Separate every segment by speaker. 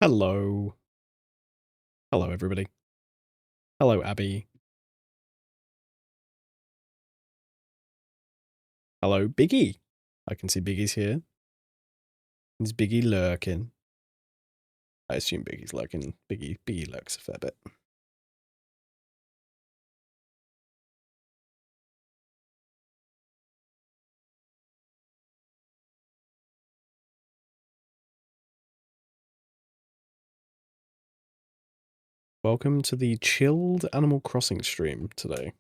Speaker 1: Hello. Hello, everybody. Hello, Abby. Hello, Biggie. I can see Biggie's here. Is Biggie lurking? I assume Biggie's lurking. Biggie lurks a fair bit. Welcome to the chilled Animal Crossing stream today.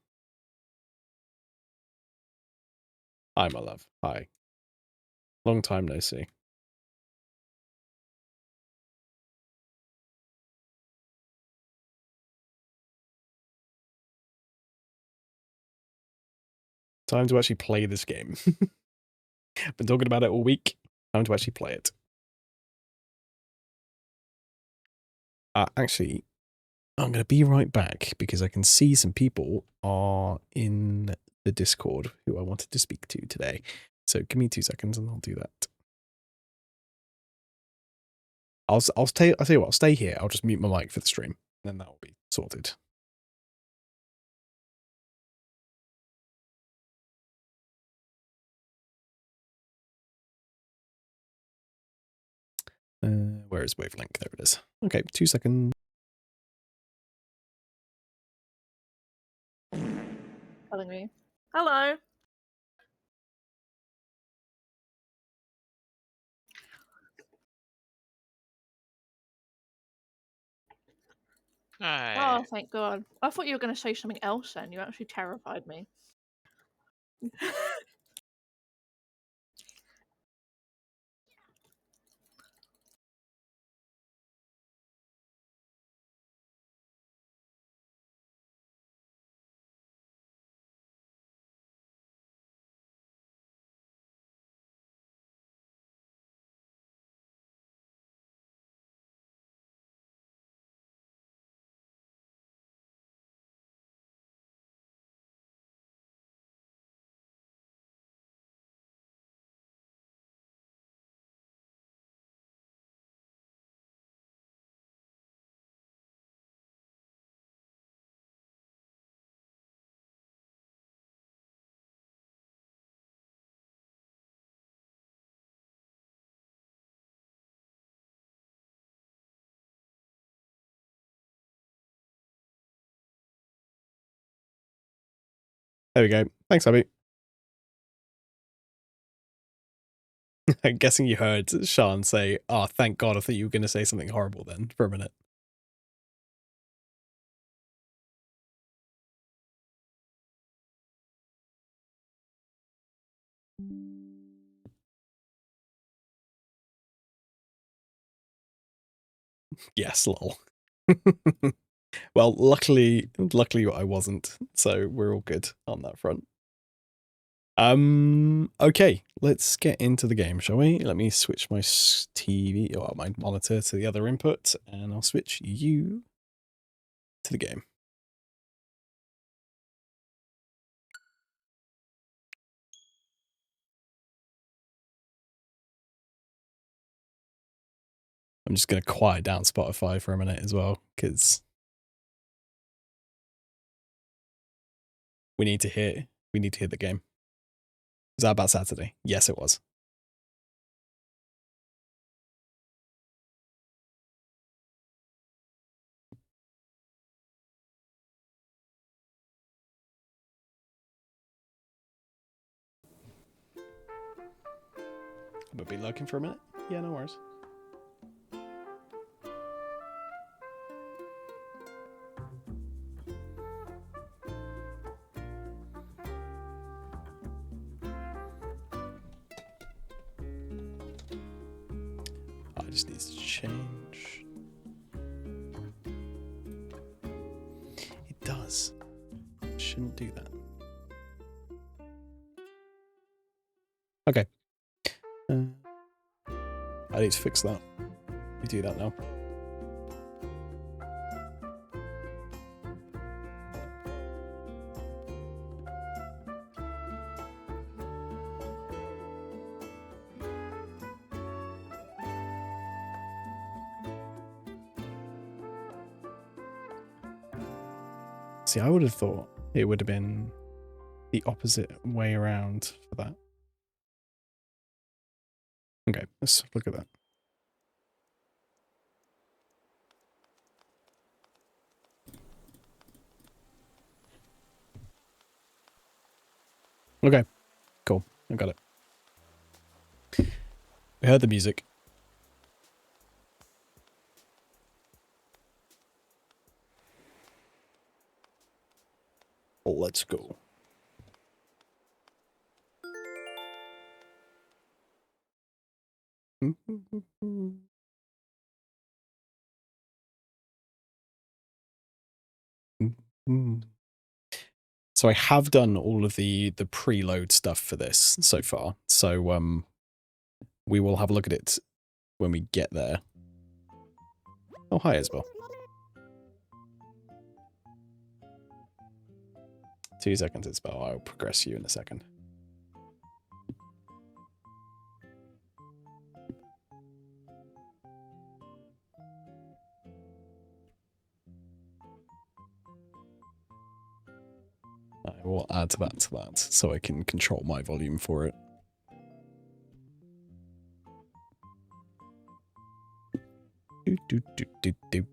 Speaker 1: Hi, my love. Hi. Long time no see. Time to actually play this game. Been talking about it all week. Time to actually play it. Actually, I'm going to be right back because I can see some people are in the Discord who I wanted to speak to today. So give me 2 seconds and I'll do that. I'll tell you what, I'll stay here. I'll just mute my mic for the stream. And then that will be sorted. Where is Wavelink? There it is. Okay, 2 seconds.
Speaker 2: Telling me. Hello.
Speaker 3: Hi.
Speaker 2: Oh, thank God. I thought you were going to say something else then. You actually terrified me.
Speaker 1: There we go. Thanks, Abby. I'm guessing you heard Sean say, oh, thank God, I thought you were going to say something horrible then for a minute. Yes, lol. Well, luckily I wasn't, so we're all good on that front. Okay, let's get into the game, shall we? Let me switch my TV or my monitor to the other input, and I'll switch you to the game. I'm just going to quiet down Spotify for a minute as well, because we need to hear the game. Was that about Saturday? Yes, it was. I'm going to be lurking for a minute. Yeah, no worries. I just need to change. It does. It shouldn't do that. Okay. I need to fix that. We do that now. See, I would have thought it would have been the opposite way around for that. Okay, let's look at that. Okay, cool. I got it. We heard the music. Let's go. So I have done all of the preload stuff for this so far. So we will have a look at it when we get there. Oh, hi, Isabel. 2 seconds, Isabel. I'll progress you in a second. I will add that so I can control my volume for it. Do, do, do, do, do.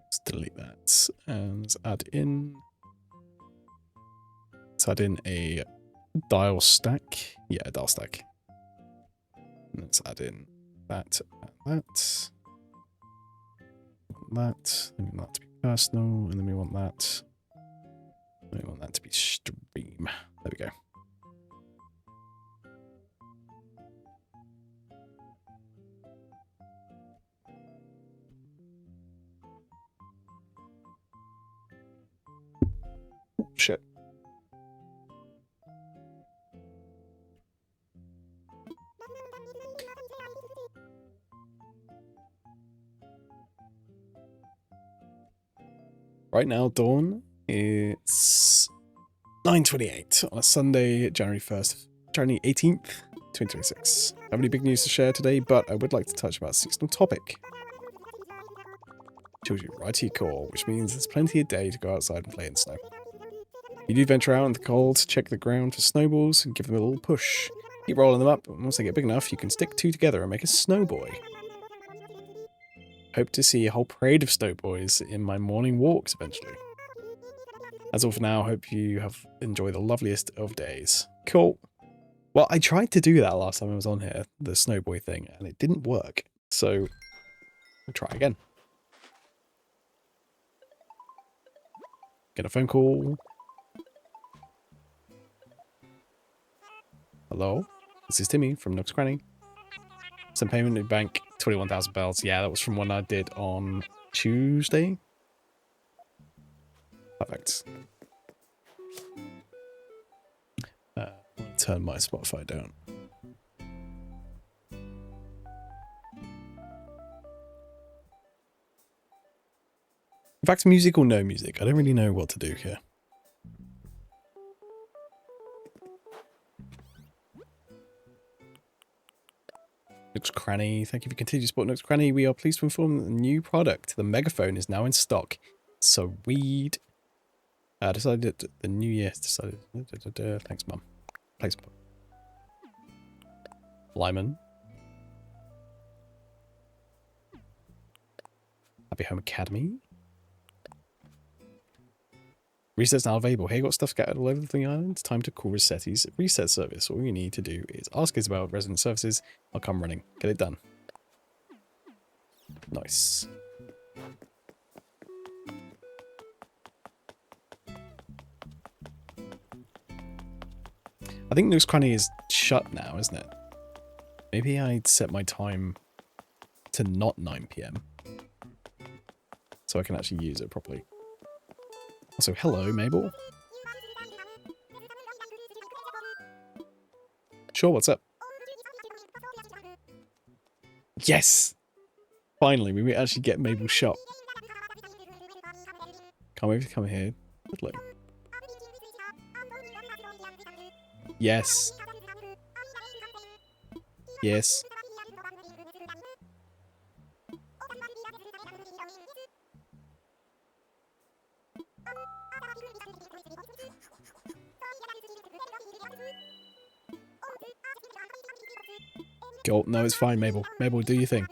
Speaker 1: Let's delete that and let's add in. Let's add in a dial stack. Yeah, a dial stack. And let's add in that and that. That. Then we want that to be personal, and then we want that. We want that to be stream. There we go. Shit. Right now, Dawn, it's 9:28 on a Sunday, January 18th, 2026. I have any big news to share today, but I would like to touch about a seasonal topic. Tells you right to your core, which means there's plenty of day to go outside and play in the snow. If you do venture out in the cold, check the ground for snowballs and give them a little push. Keep rolling them up, and once they get big enough, you can stick 2 together and make a snowboy. Hope to see a whole parade of snowboys in my morning walks eventually. As all for now, hope you have enjoyed the loveliest of days. Cool. Well, I tried to do that last time I was on here, the snowboy thing, and it didn't work. So, I'll try again. Get a phone call. Hello? This is Timmy from Nook's Cranny. Some payment in bank, 21,000 bells. Yeah, that was from one I did on Tuesday. Perfect. I'll turn my Spotify down. In fact, music or no music, I don't really know what to do here. Nook's Cranny, thank you for continuing to support Nook's Cranny. We are pleased to inform that the new product, the megaphone, is now in stock. So weed. Decided the new year. Decided. Thanks, Mum. Thanks, Mum. Lyman. Happy Home Academy. Reset's now available. Hey, got stuff scattered all over the island. Time to call Resetti's reset service. All you need to do is ask Isabel at Resident Services. I'll come running. Get it done. Nice. I think Nook's Cranny is shut now, isn't it? Maybe I'd set my time to not 9 PM. So I can actually use it properly. Also, hello, Mabel. Sure, what's up? Yes! Finally, we may actually get Mabel's shop. Can't wait to come here. Lovely. Yes. Yes. Go. No, it's fine, Mabel. Mabel, do your thing.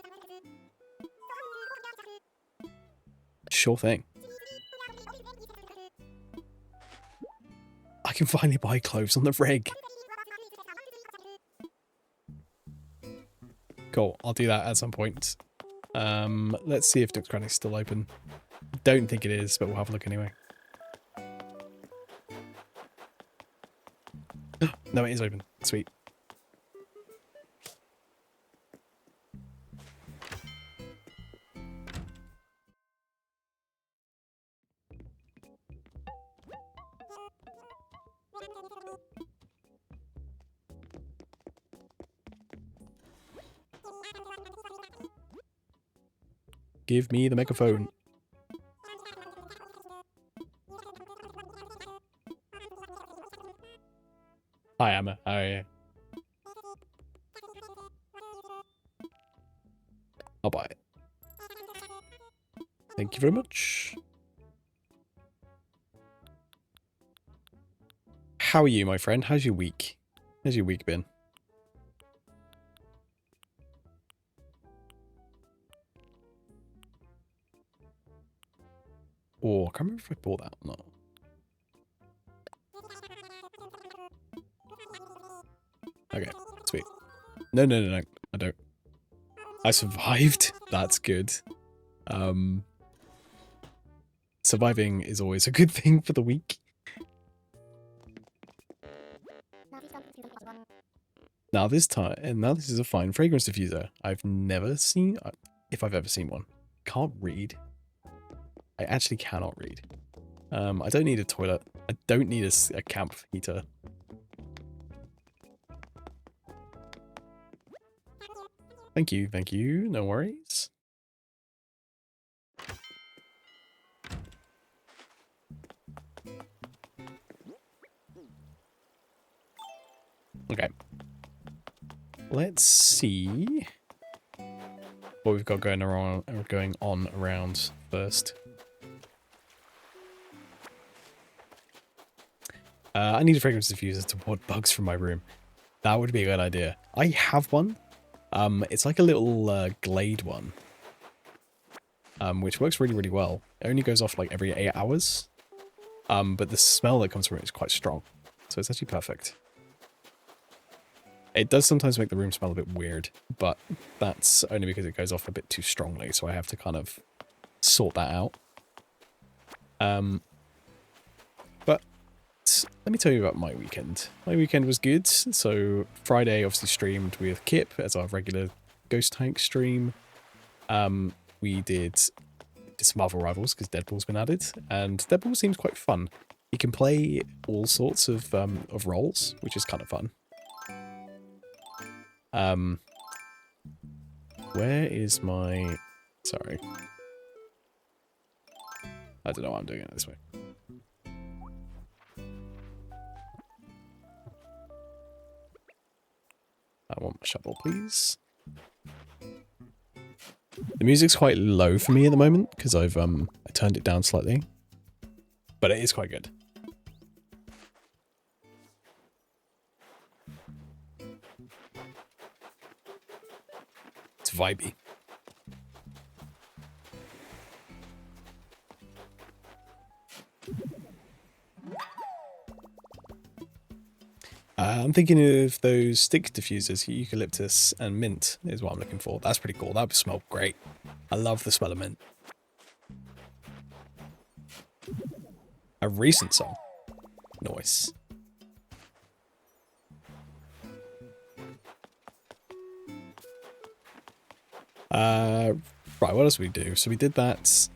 Speaker 1: Sure thing. I can finally buy clothes on the rig. Cool. I'll do that at some point. Let's see if Duck's Cranny's still open. Don't think it is, but we'll have a look anyway. No, it is open. Sweet. Give me the megaphone. Hi, Emma. How are you? I'll buy it. Thank you very much. How are you, my friend? How's your week? How's your week been? Oh, I can't remember if I bought that or not. Okay, sweet. No, I don't. I survived. That's good. Surviving is always a good thing for the week. Now this is a fine fragrance diffuser. I've never seen, if I've ever seen one. Can't read. I actually cannot read. I don't need a toilet. I don't need a camp heater. Thank you. No worries. Okay. Let's see what we've got going on around first. I need a fragrance diffuser to ward bugs from my room. That would be a good idea. I have one. It's like a little Glade one, which works really, really well. It only goes off like every 8 hours, but the smell that comes from it is quite strong, so it's actually perfect. It does sometimes make the room smell a bit weird, but that's only because it goes off a bit too strongly, so I have to kind of sort that out. But let me tell you about my weekend. My weekend was good. So Friday obviously streamed with Kip as our regular Ghost Tank stream. We did some Marvel Rivals because Deadpool's been added, and Deadpool seems quite fun. You can play all sorts of roles, which is kind of fun. Where is my... Sorry. I don't know why I'm doing it this way. I want my shovel, please. The music's quite low for me at the moment because I turned it down slightly, but it is quite good. It's vibey. I'm thinking of those stick diffusers, eucalyptus and mint is what I'm looking for. That's pretty cool. That would smell great. I love the smell of mint. A recent song. Nice. Right, what else did we do? So we did that.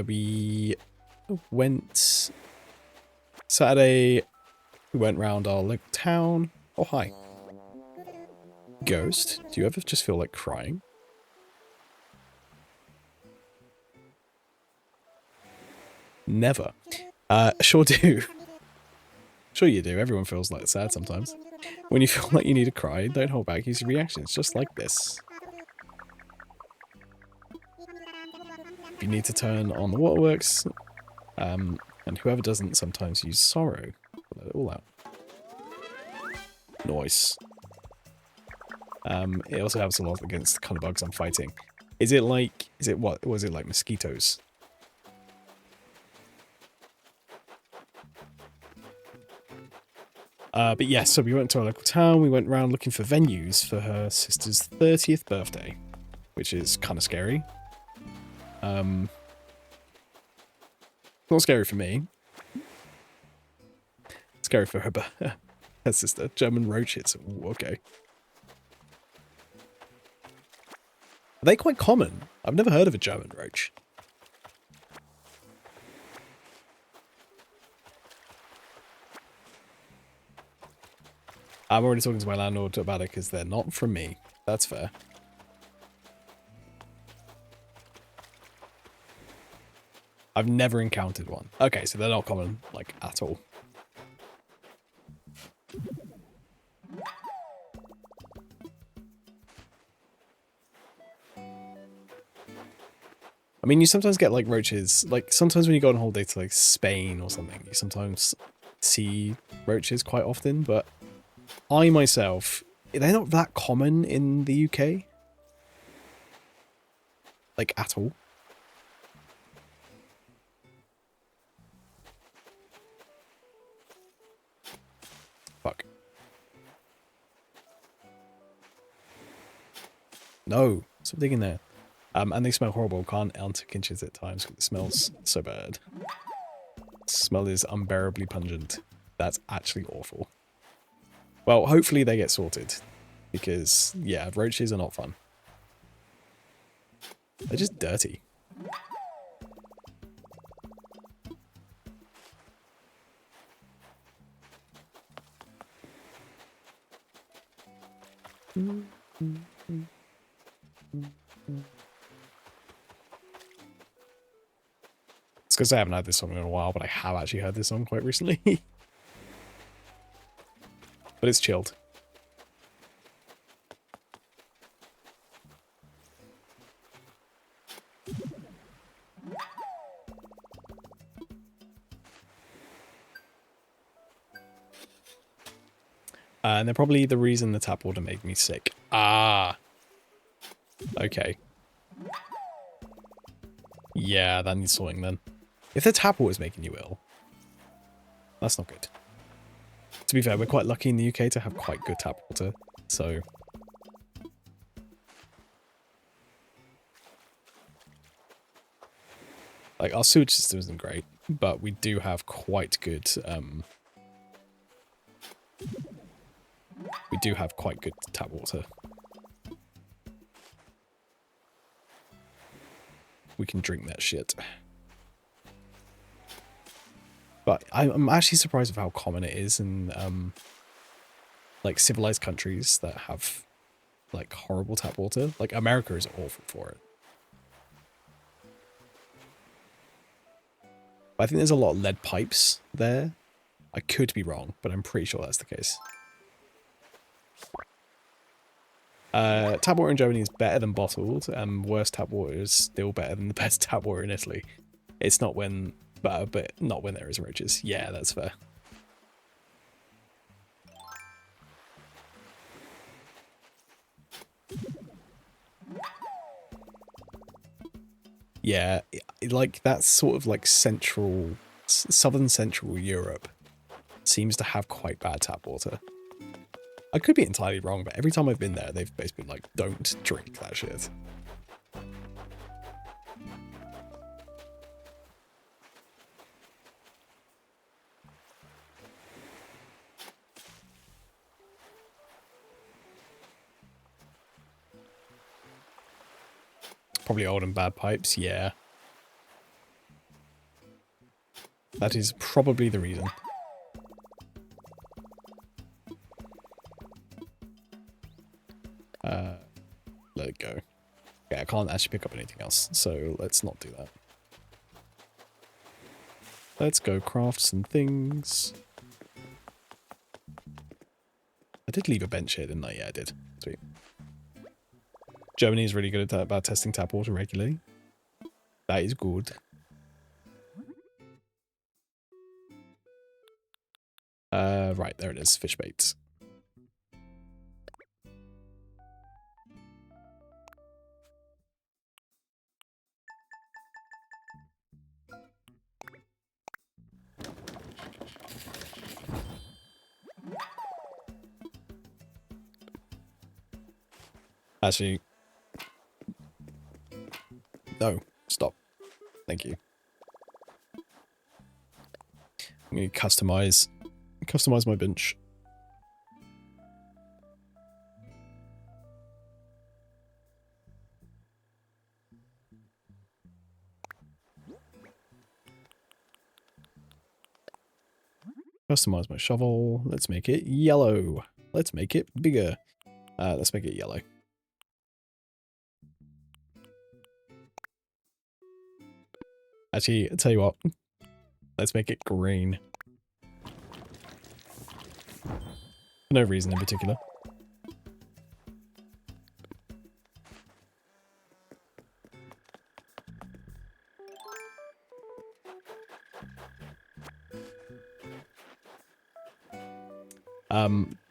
Speaker 1: We went Saturday. We went round our local town. Oh, hi. Ghost, do you ever just feel like crying? Never. Sure do. Sure you do. Everyone feels like sad sometimes. When you feel like you need to cry, don't hold back. Use your reactions, just like this. If you need to turn on the waterworks, and whoever doesn't sometimes use sorrow. Let it all out. Nice. It also helps a lot against the kind of bugs I'm fighting. Is it like, what was it like mosquitoes? But yes, so we went to our local town. We went around looking for venues for her sister's 30th birthday, which is kind of scary. Not scary for me. Scary for her, her sister. German roaches. Ooh, okay. Are they quite common? I've never heard of a German roach. I'm already talking to my landlord about it because they're not from me. That's fair. I've never encountered one. Okay, so they're not common, like, at all. I mean, you sometimes get, like, roaches. Like, sometimes when you go on holiday to, like, Spain or something, you sometimes see roaches quite often, but I myself, they're not that common in the UK. Like, at all. Fuck. No. Stop digging there. And they smell horrible. Can't enter kitchens at times because it smells so bad. The smell is unbearably pungent. That's actually awful. Well, hopefully they get sorted. Because, yeah, roaches are not fun. They're just dirty. It's because I haven't had this song in a while, but I have actually heard this song quite recently. But it's chilled. And they're probably the reason the tap water made me sick. Ah. Okay. Yeah, that needs sorting then. If the tap water is making you ill, that's not good. To be fair, we're quite lucky in the UK to have quite good tap water, so... Like, our sewage system isn't great, but we do have quite good, we do have quite good tap water. We can drink that shit. But I'm actually surprised of how common it is in, like, civilized countries that have, like, horrible tap water. Like, America is awful for it. I think there's a lot of lead pipes there. I could be wrong, but I'm pretty sure that's the case. Tap water in Germany is better than bottled, and worst tap water is still better than the best tap water in Italy. It's not when, but not when there is roaches. Yeah, that's fair. Yeah, like that's sort of like southern central Europe seems to have quite bad tap water. I could be entirely wrong, but every time I've been there, they've basically been like, don't drink that shit. Probably old and bad pipes, yeah. That is probably the reason. Let it go. Okay, I can't actually pick up anything else, so let's not do that. Let's go craft some things. I did leave a bench here, didn't I? Yeah, I did. Sweet. Germany is really good at about testing tap water regularly. That is good. Right, there it is. Fish baits. Actually, no, stop. Thank you. I'm going to customize my bench. Customize my shovel. Let's make it yellow. Let's make it bigger. Let's make it yellow. Actually, I'll tell you what. Let's make it green. For no reason in particular.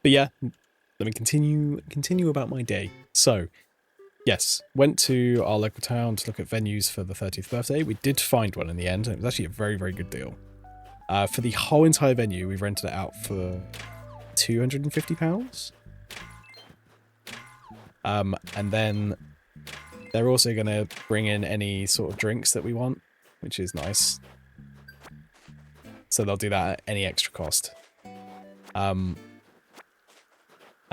Speaker 1: But yeah, let me continue about my day. So, yes, went to our local town to look at venues for the 30th birthday. We did find one in the end, and it was actually a very, very good deal. For the whole entire venue, we rented it out for £250. And then they're also going to bring in any sort of drinks that we want, which is nice. So they'll do that at any extra cost.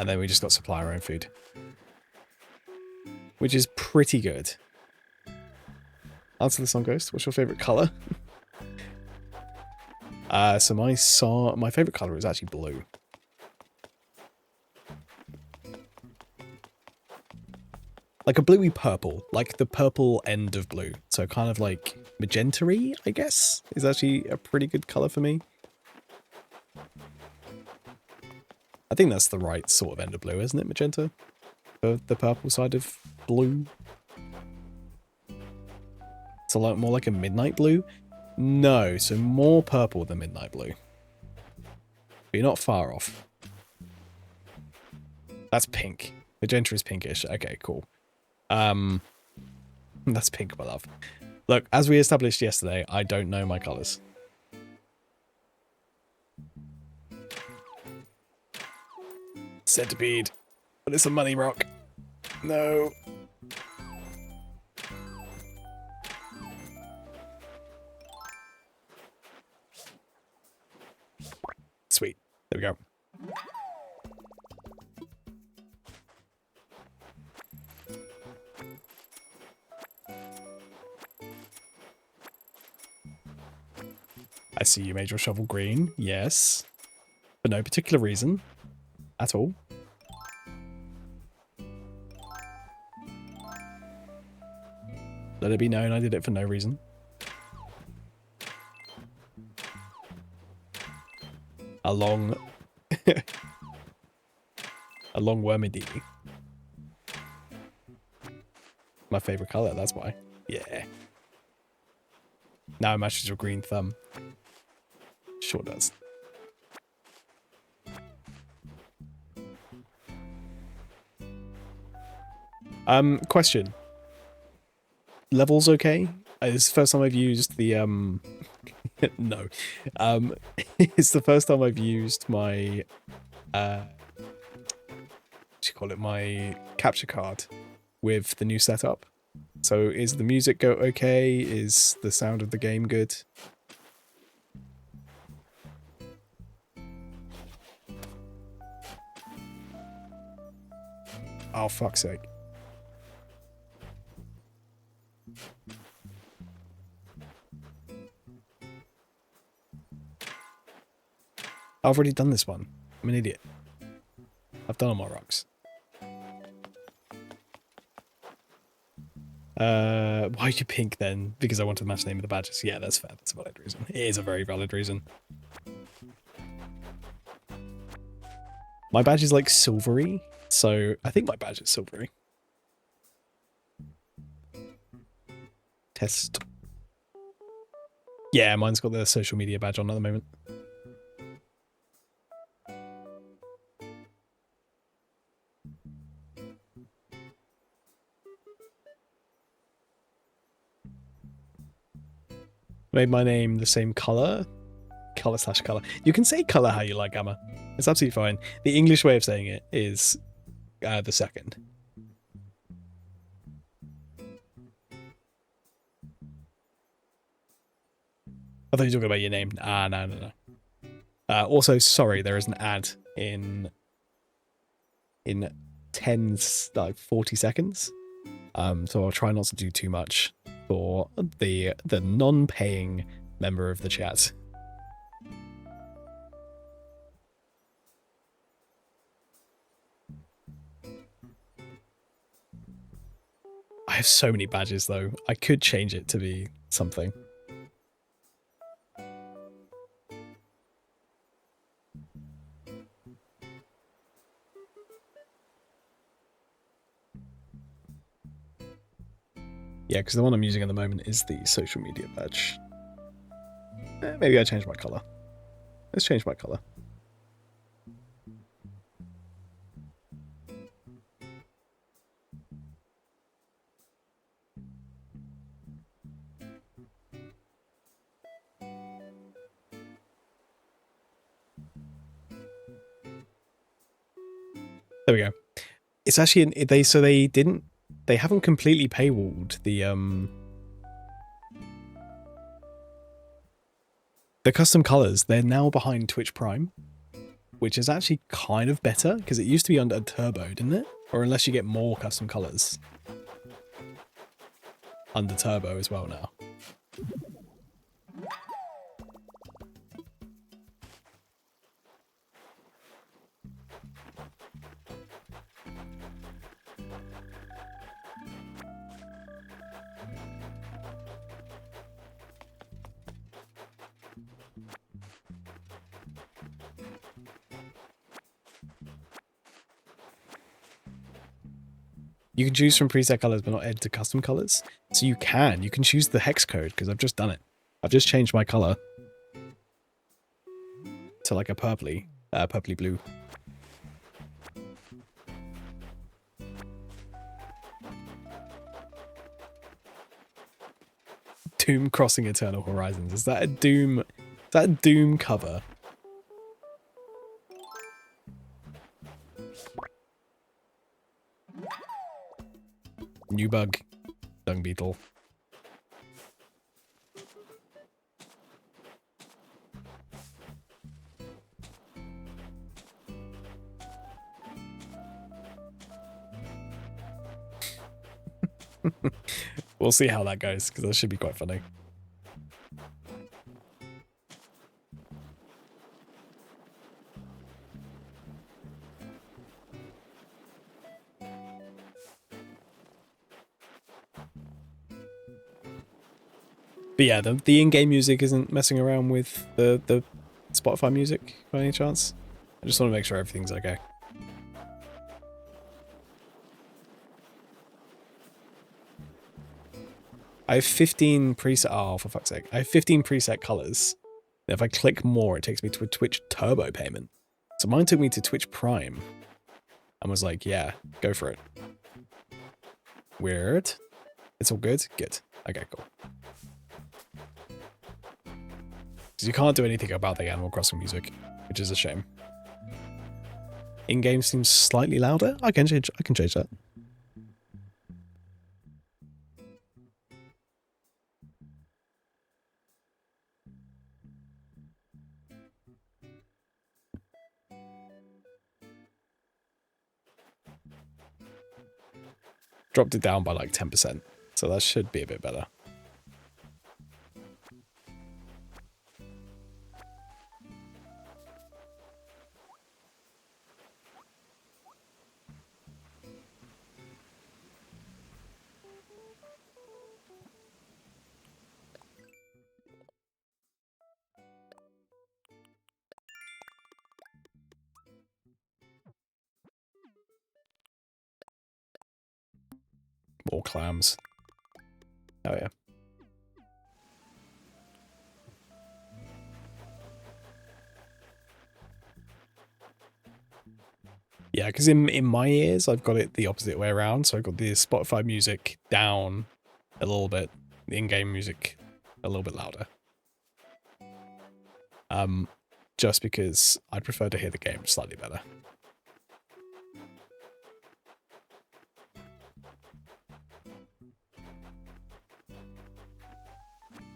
Speaker 1: And then we just got to supply our own food, which is pretty good. Answer the song Ghost. What's your favorite color? So my favorite color is actually blue. Like a bluey purple, like the purple end of blue. So kind of like magenta-y, I guess, is actually a pretty good color for me. I think that's the right sort of end of blue, isn't it, magenta? The purple side of blue. It's a lot more like a midnight blue. No, so more purple than midnight blue. But you're not far off. That's pink. Magenta is pinkish. Okay, cool. That's pink, my love. Look, as we established yesterday, I don't know my colours. Centipede. But it's a money rock. No. Sweet. There we go. I see you made your shovel green. Yes. For no particular reason. At all. Let it be known I did it for no reason. A long wormy. My favorite color, that's why. Yeah. Now it matches your green thumb. Sure does. Question. Levels okay? It's the first time I've used the no. It's the first time I've used my what do you call it? My capture card with the new setup. So is the music go okay? Is the sound of the game good? Oh, fuck's sake. I've already done this one. I'm an idiot. I've done all my rocks. Why'd you pink then? Because I wanted to match the name of the badges. Yeah, that's fair. That's a valid reason. It is a very valid reason. My badge is like silvery, so I think my badge is silvery. Test. Yeah, mine's got the social media badge on at the moment. Made my name the same color. Color/color. You can say color how you like, Gamma. It's absolutely fine. The English way of saying it is the second. I thought you were talking about your name. Ah, no. Also, sorry, there is an ad in 10, like 40 seconds. So I'll try not to do too much for the non-paying member of the chat. I have so many badges though. I could change it to be something. Yeah, because the one I'm using at the moment is the social media badge. Maybe I change my color. Let's change my color. There we go. It's actually they haven't completely paywalled the custom colors. They're now behind Twitch Prime, which is actually kind of better because it used to be under Turbo, didn't it? Or unless you get more custom colors under Turbo as well now. You can choose from preset colors, but not add to custom colors. So you can choose the hex code because I've just done it. I've just changed my color to like a purpley blue. Doom Crossing Eternal Horizons. Is that a Doom? Is that a Doom cover? New bug. Dung beetle. We'll see how that goes, because that should be quite funny. But yeah, the in-game music isn't messing around with the Spotify music by any chance. I just want to make sure everything's okay. I have 15 preset. Oh, for fuck's sake! I have 15 preset colors. And if I click more, it takes me to a Twitch Turbo payment. So mine took me to Twitch Prime, and was like, "Yeah, go for it." Weird. It's all good. Good. Okay, cool. Because you can't do anything about the Animal Crossing music, which is a shame. In-game seems slightly louder. I can change that. Dropped it down by like 10%, so that should be a bit better. More clams. Oh yeah. Yeah, because in my ears, I've got it the opposite way around. So I've got the Spotify music down a little bit, the in-game music a little bit louder. Just because I prefer to hear the game slightly better.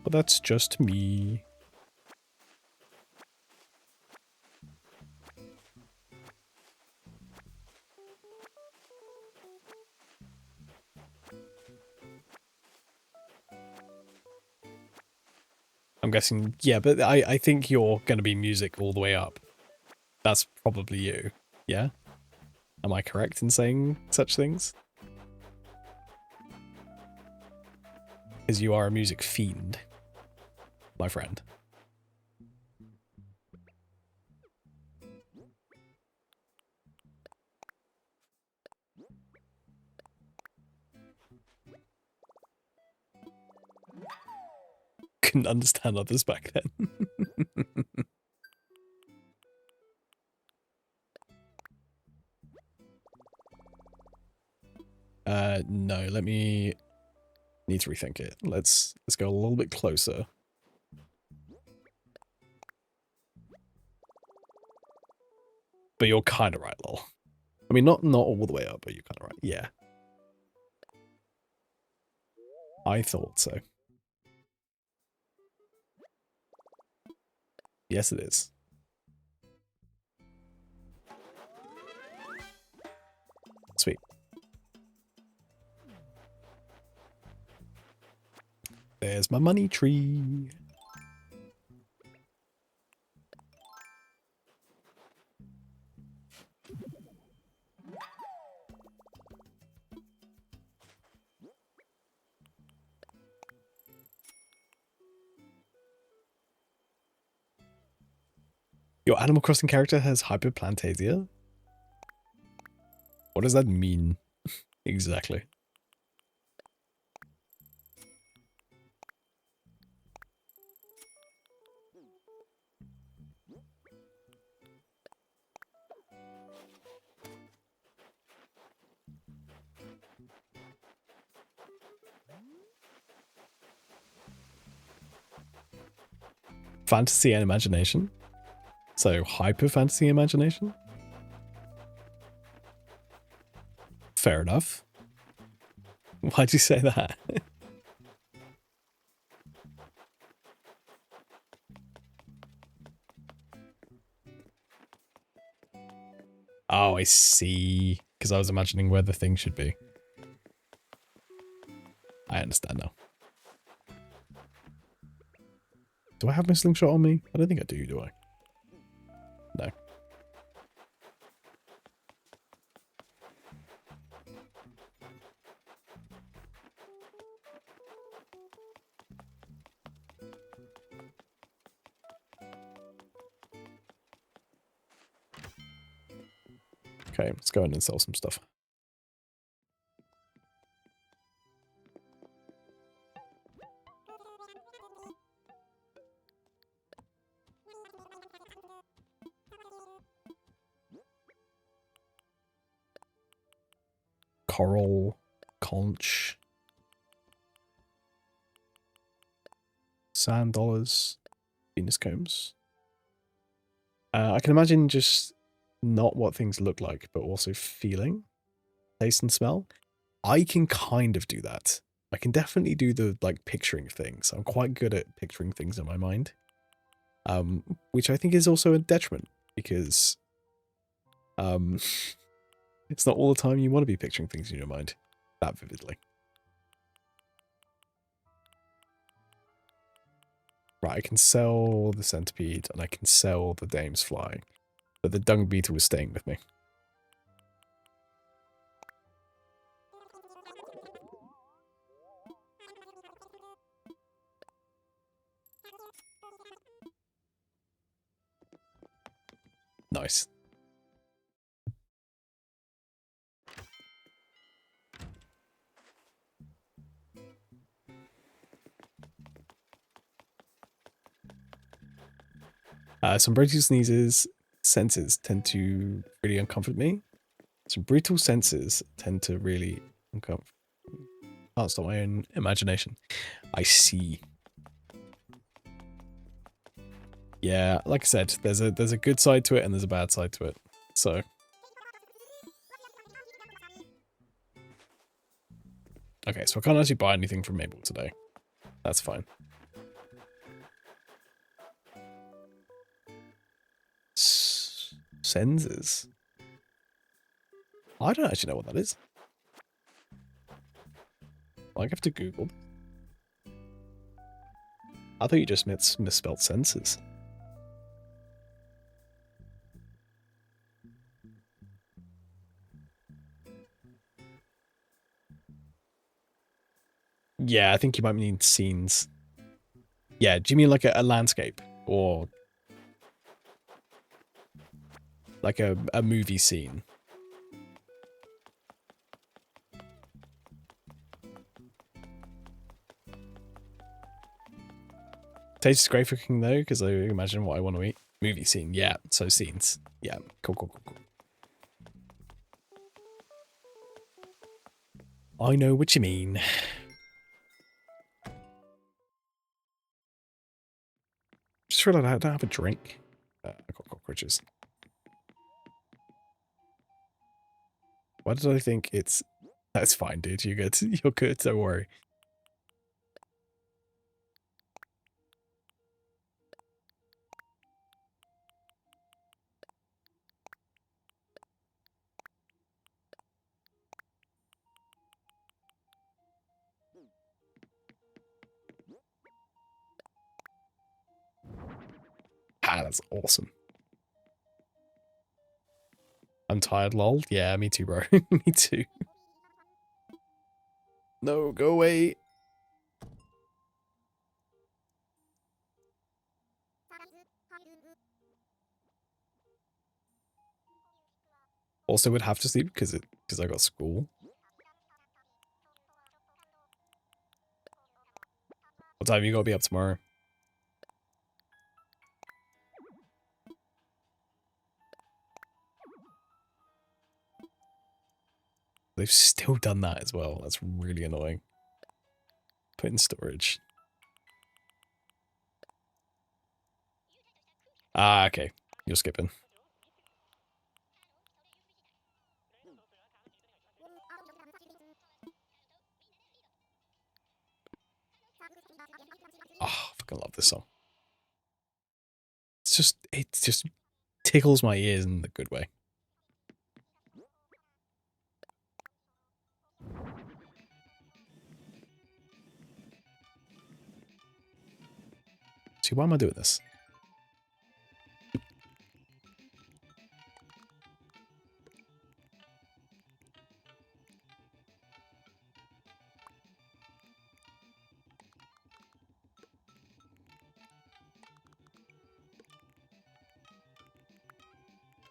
Speaker 1: But that's just me. I'm guessing, yeah, but I think you're going to be music all the way up. That's probably you, yeah? Am I correct in saying such things? Because you are a music fiend, my friend. Couldn't understand others back then. No, let me need to rethink it. Let's go a little bit closer. But you're kind of right, lol. I mean, not all the way up, but you're kind of right. Yeah. I thought so. Yes, it is. Sweet. There's my money tree. Your Animal Crossing character has hyperplantasia? What does that mean exactly? Fantasy and imagination? So hyper fantasy imagination? Fair enough. Why'd you say that? Oh, I see. Because I was imagining where the thing should be. I understand now. Do I have my slingshot on me? I don't think I do I? No. Okay, let's go in and sell some stuff. Coral, conch, sand dollars, Venus combs. I can imagine just not what things look like, but also feeling, taste and smell. I can kind of do that. I can definitely do the like picturing things. I'm quite good at picturing things in my mind. Which I think is also a detriment because it's not all the time you want to be picturing things in your mind that vividly. Right, I can sell the centipede and I can sell the dame's fly, but the dung beetle is staying with me. Nice. Some brutal sneezes senses tend to really uncomfort me. Some brutal senses tend to really uncomfort. Can't stop my own imagination. I see. Yeah, like I said, there's a good side to it and there's a bad side to it. So okay, so I can't actually buy anything from Mabel today. That's fine. Senses. I don't actually know what that is. I have to Google. I thought you just misspelled senses. Yeah, I think you might mean scenes. Yeah, do you mean like a landscape? Or like a movie scene? Tastes great for cooking though, because I imagine what I want to eat. Movie scene, yeah. So scenes. Yeah, cool. I know what you mean. Just realized I don't have a drink. I got cockroaches. Why did I think it's... That's fine, dude. You're good. You're good. Don't worry. Ah, that's awesome. I'm tired, lol. Yeah, me too, bro. Me too. No, go away. Also would have to sleep because I got school. What time you gotta be up tomorrow? They've still done that as well. That's really annoying. Put in storage. Ah, okay. You're skipping. Oh, I fucking love this song. It just tickles my ears in the good way. See, why am I doing this?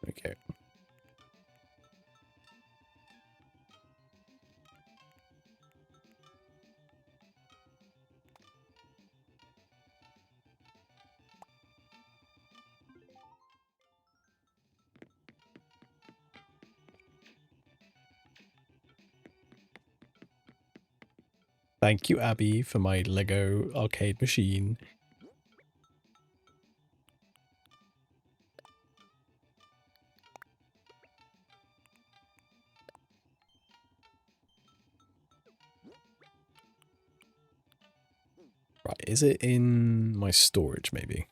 Speaker 1: Okay. Thank you, Abby, for my Lego arcade machine. Right, is it in my storage, maybe?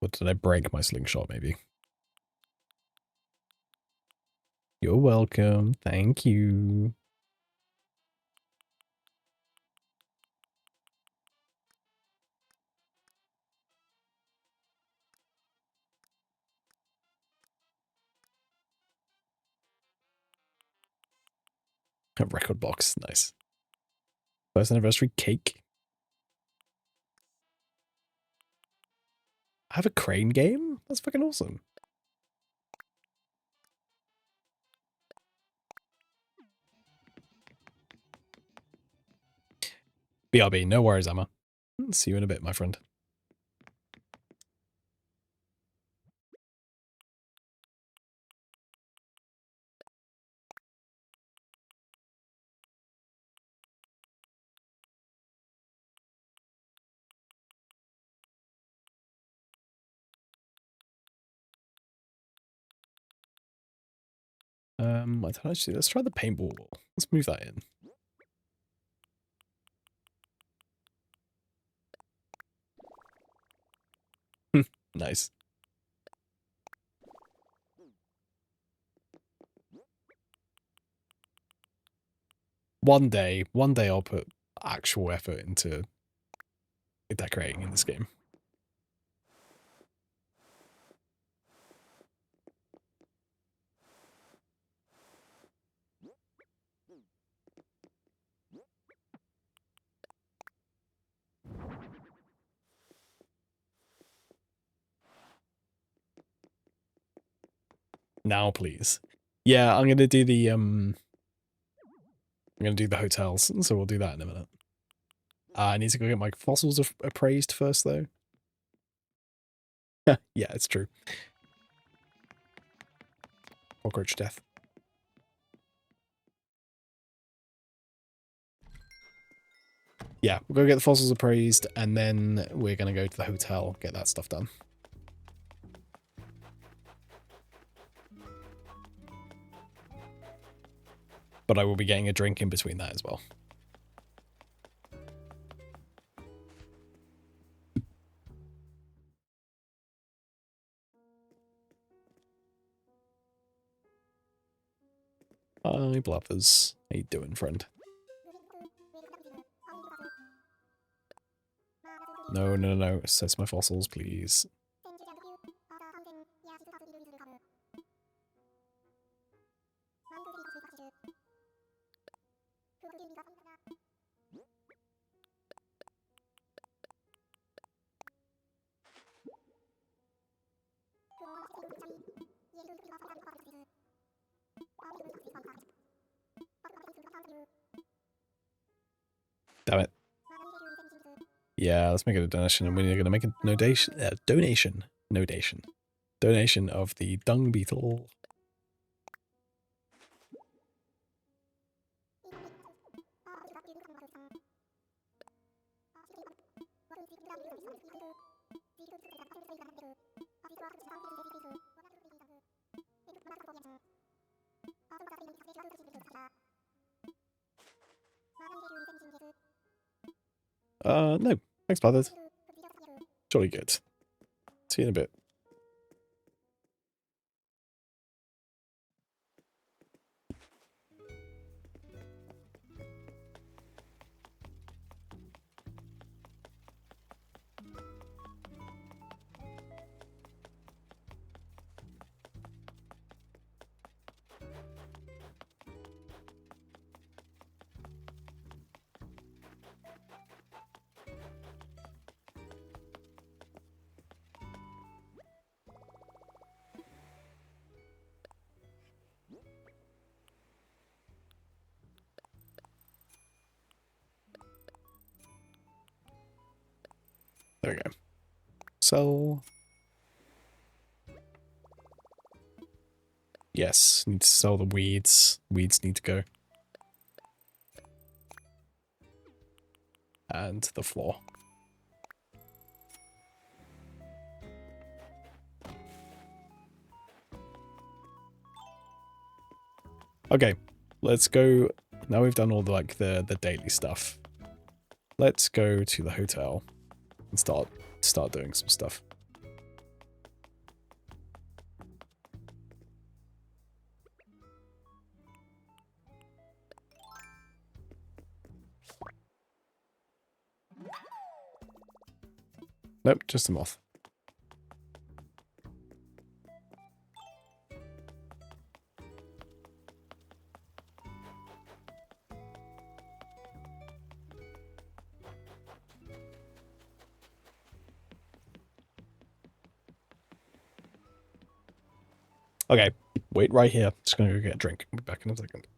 Speaker 1: Or did I break my slingshot, maybe? You're welcome. Thank you. A record box. Nice. First anniversary cake. I have a crane game? That's fucking awesome. BRB, no worries, Emma. See you in a bit, my friend. I don't know, actually, let's try the paintball. Let's move that in. Nice. One day I'll put actual effort into decorating in this game. Now, please. Yeah, I'm gonna do the hotels, so we'll do that in a minute. I need to go get my fossils appraised first, though. Yeah, it's true. Cockroach death. Yeah, we'll go get the fossils appraised, and then we're gonna go to the hotel, get that stuff done. But I will be getting a drink in between that as well. Hi, Blathers. How you doing, friend? No, no, no. Assess my fossils, please. Damn it. Yeah, let's make it a donation, and we're going to make a donation of the dung beetle. No. Thanks, Blathers. Jolly good. See you in a bit. There we go. Sell. Yes, need to sell the weeds. Weeds need to go. And the floor. Okay, let's go. Now we've done all the daily stuff. Let's go to the hotel and start doing some stuff. Nope, just a moth. Okay, wait right here. Just gonna go get a drink. I'll be back in a second.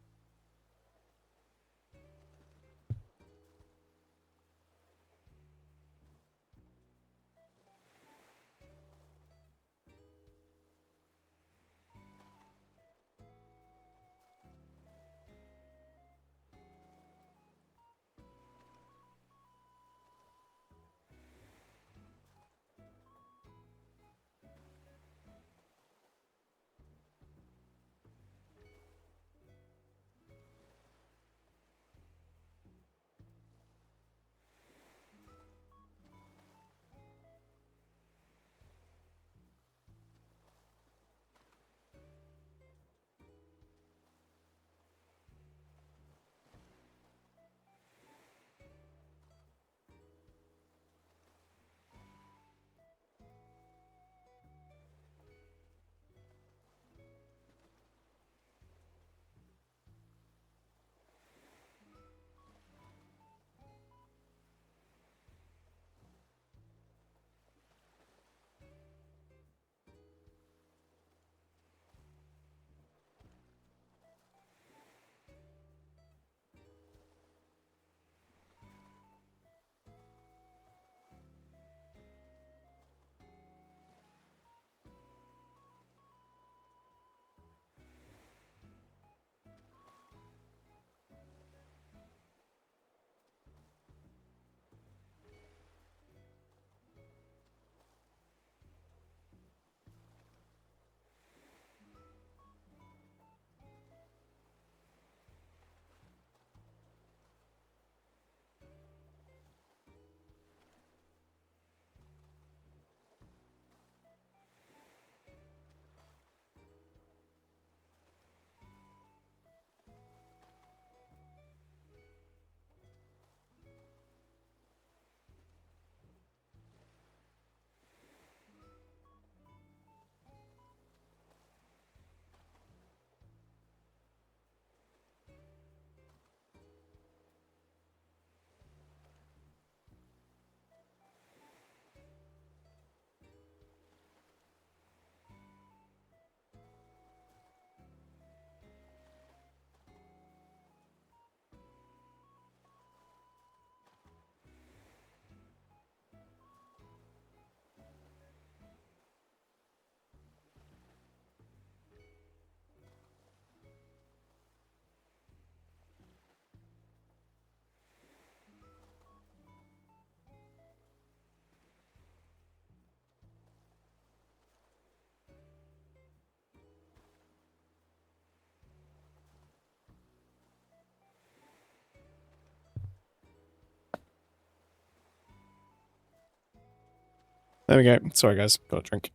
Speaker 1: There we go. Sorry, guys. Got a drink.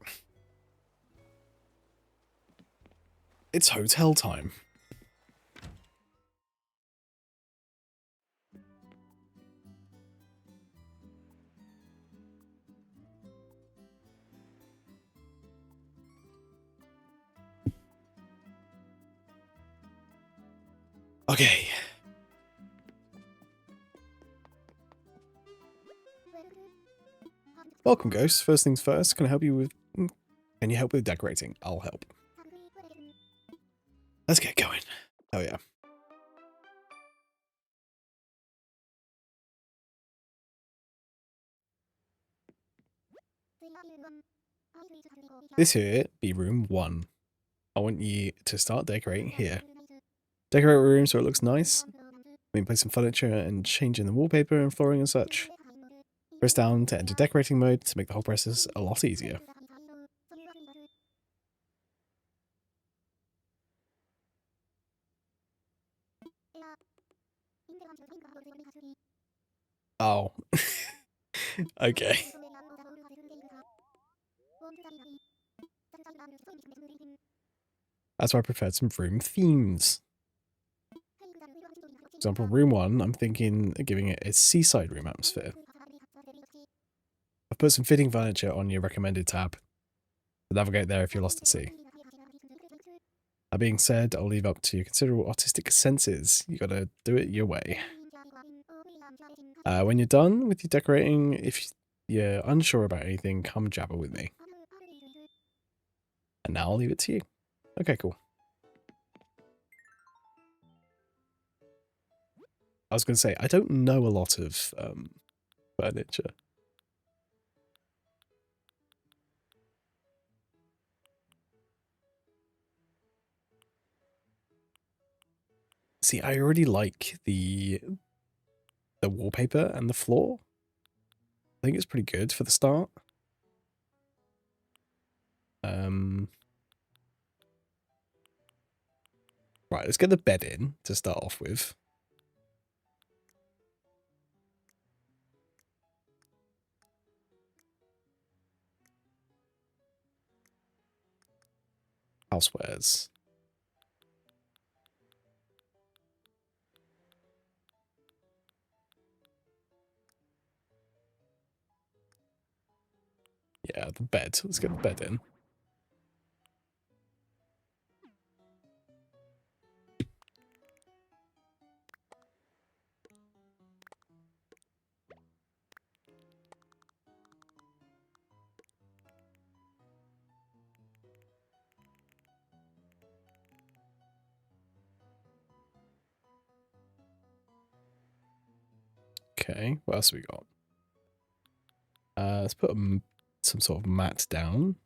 Speaker 1: It's hotel time. Okay. Welcome, Ghost. First things first, can I help you with... Can you help with decorating? I'll help. Let's get going. Oh, yeah. This here be room 1. I want you to start decorating here. Decorate your room so it looks nice. Maybe place some furniture and change in the wallpaper and flooring and such. Press down to enter decorating mode to make the whole process a lot easier. Oh. Okay. That's why I preferred some room themes. For example, room 1, I'm thinking of giving it a seaside room atmosphere. I've put some fitting furniture on your recommended tab. Navigate there if you're lost at sea. That being said, I'll leave up to your considerable artistic senses. You gotta do it your way. When you're done with your decorating, if you're unsure about anything, come jabber with me. And now I'll leave it to you. Okay, cool. I was going to say, I don't know a lot of furniture. See, I already like the wallpaper and the floor. I think it's pretty good for the start. Right, let's get the bed in to start off with. Housewares. Yeah, the bed. Let's get the bed in. Okay, what else have we got? Let's put some sort of mat down.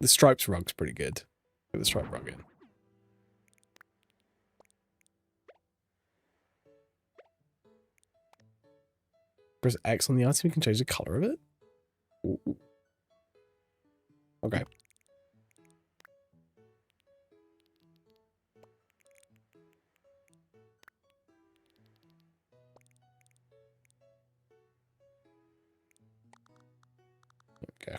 Speaker 1: The stripes rug's pretty good. Get the stripe rug in. Press X on the item, you can change the color of it. Ooh. Okay. Okay.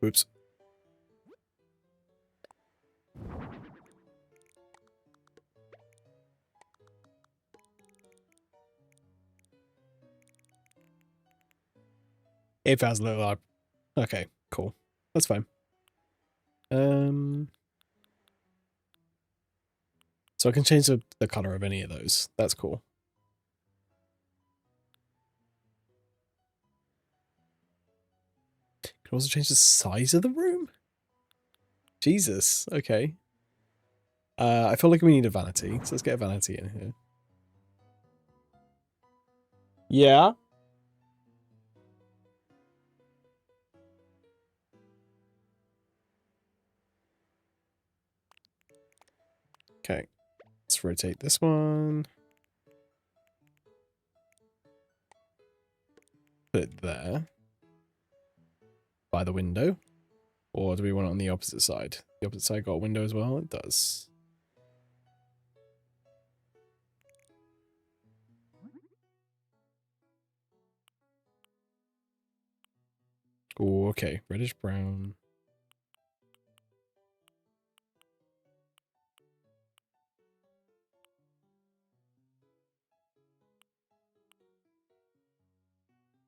Speaker 1: Oops. It has a little. Okay, cool. That's fine. So I can change the color of any of those. That's cool. Can also change the size of the room? Jesus. Okay. I feel like we need a vanity, so let's get a vanity in here. Yeah. Okay. let's rotate this one. Put it there. By the window. Or do we want it on the opposite side? The opposite side got a window as well? It does. Oh, okay. Reddish brown.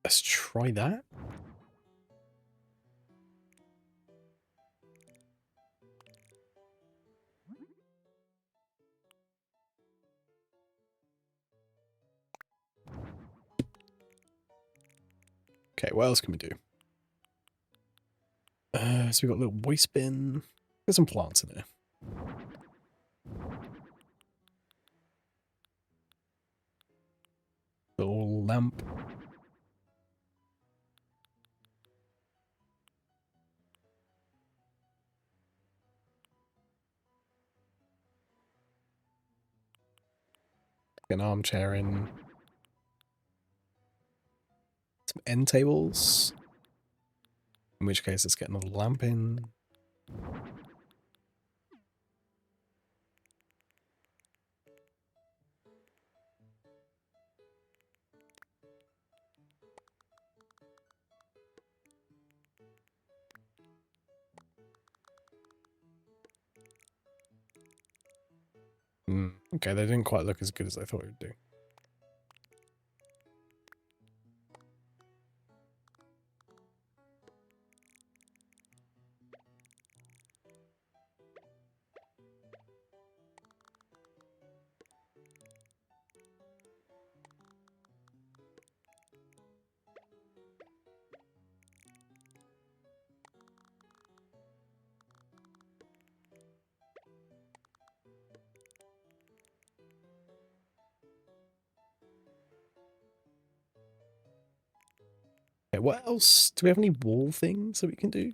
Speaker 1: Let's try that. Okay, what else can we do? So we've got a little waste bin. There's some plants in there. Little lamp. An armchair in. Some end tables. In which case, let's get another lamp in. Okay, they didn't quite look as good as I thought it would do. Okay, what else? Do we have any wall things that we can do?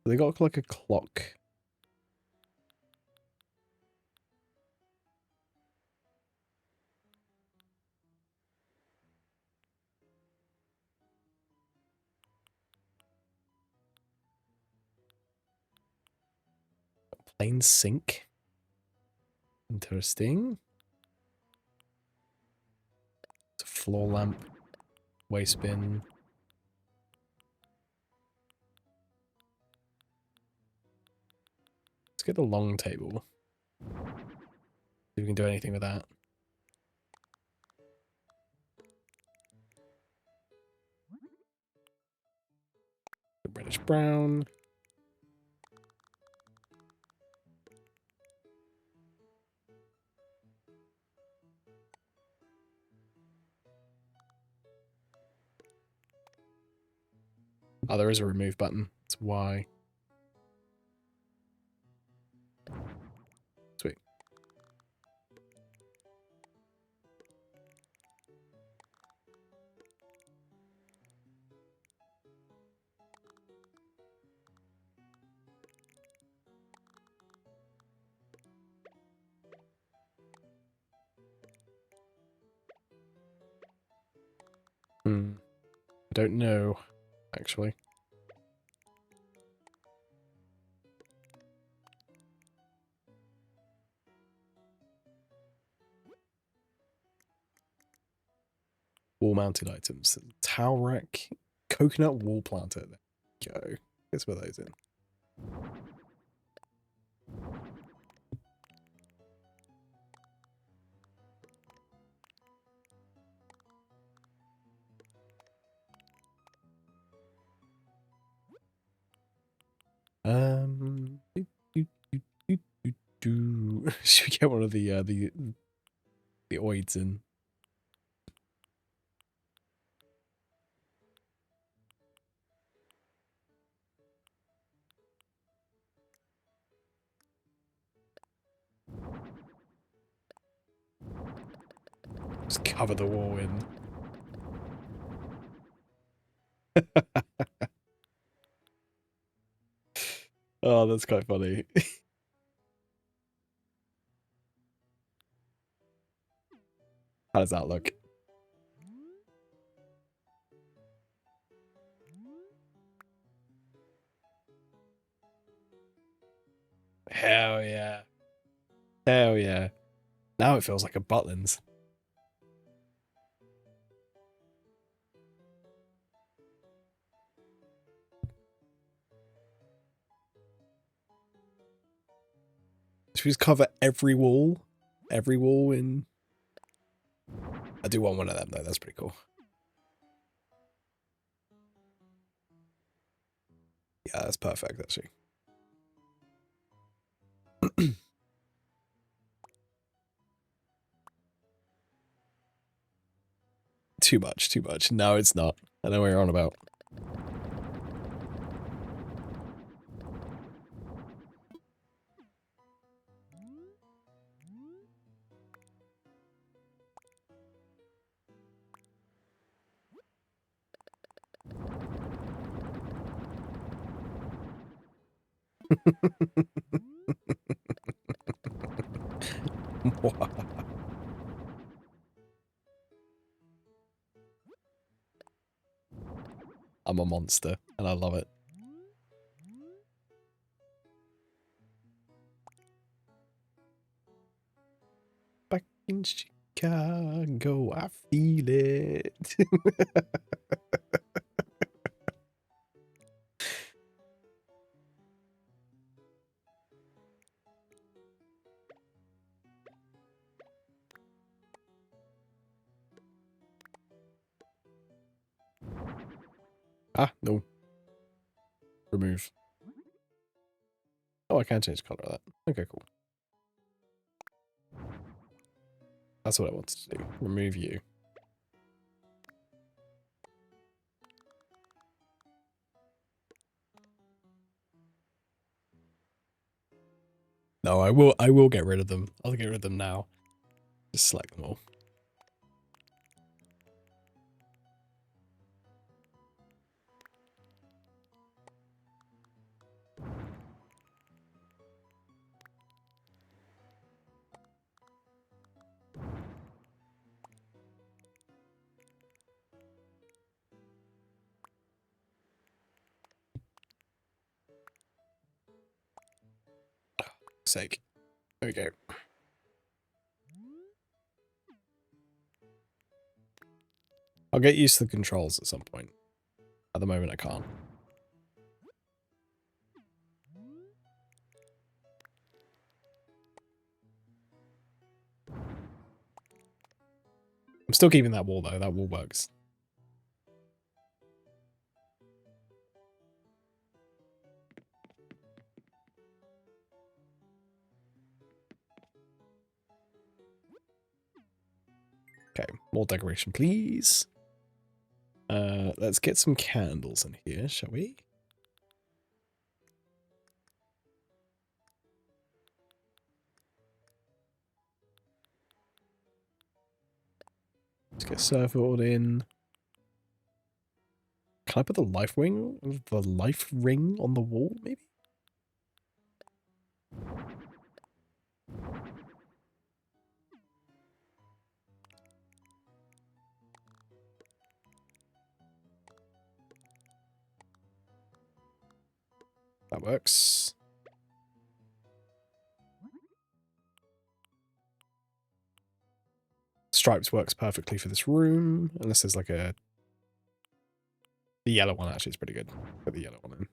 Speaker 1: They got like a clock. Plain sink. Interesting. It's a floor lamp. Waste bin. Let's get the long table. See if we can do anything with that. Reddish brown. Oh, there is a remove button. That's why. Sweet. I don't know, actually. Wall-mounted items. Towel rack. Coconut wall planter. There you go. Let's put those in. Should we get one of the oids in? Just cover the wall in. Oh, that's quite funny. How does that look? Hell yeah. Hell yeah. Now it feels like a Butlins. Should we just cover every wall? Every wall in... I do want one of them, though. That's pretty cool. Yeah, that's perfect, actually. Too much, too much. No, it's not. I know what you're on about. I'm a monster, and I love it. Back in Chicago, I feel it. Ah, no. Remove. Oh, I can change the color of that. Okay, cool. That's what I wanted to do. Remove you. No, I will get rid of them. I'll get rid of them now. Just select them all. Sake. There we go. I'll get used to the controls at some point. At the moment, I can't. I'm still keeping that wall, though. That wall works. Okay, more decoration, please. Let's get some candles in here, shall we? Let's get surfboard in. Can I put the life ring on the wall, maybe? That works. Stripes works perfectly for this room, unless there's like a... The yellow one actually is pretty good. Put the yellow one in.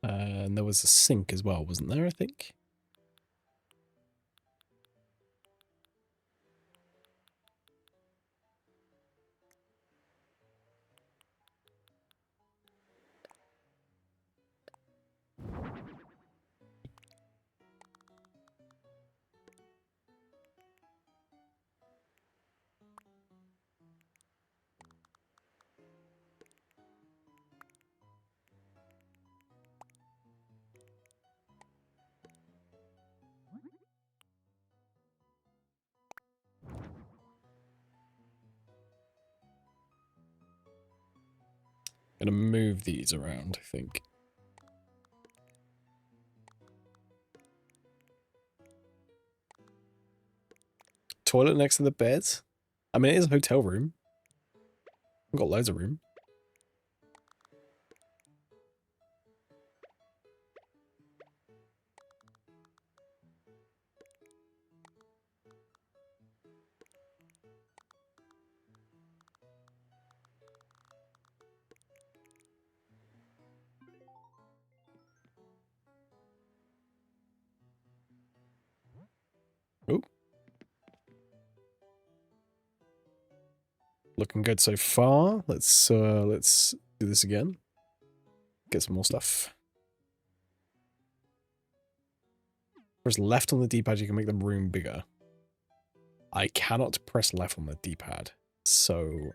Speaker 1: And there was a sink as well, wasn't there, I think? Gonna move these around, I think. Toilet next to the bed. I mean, it is a hotel room. I've got loads of room. Oh. Looking good so far. Let's do this again. Get some more stuff. Press left on the D-pad, you can make the room bigger. I cannot press left on the D-pad, so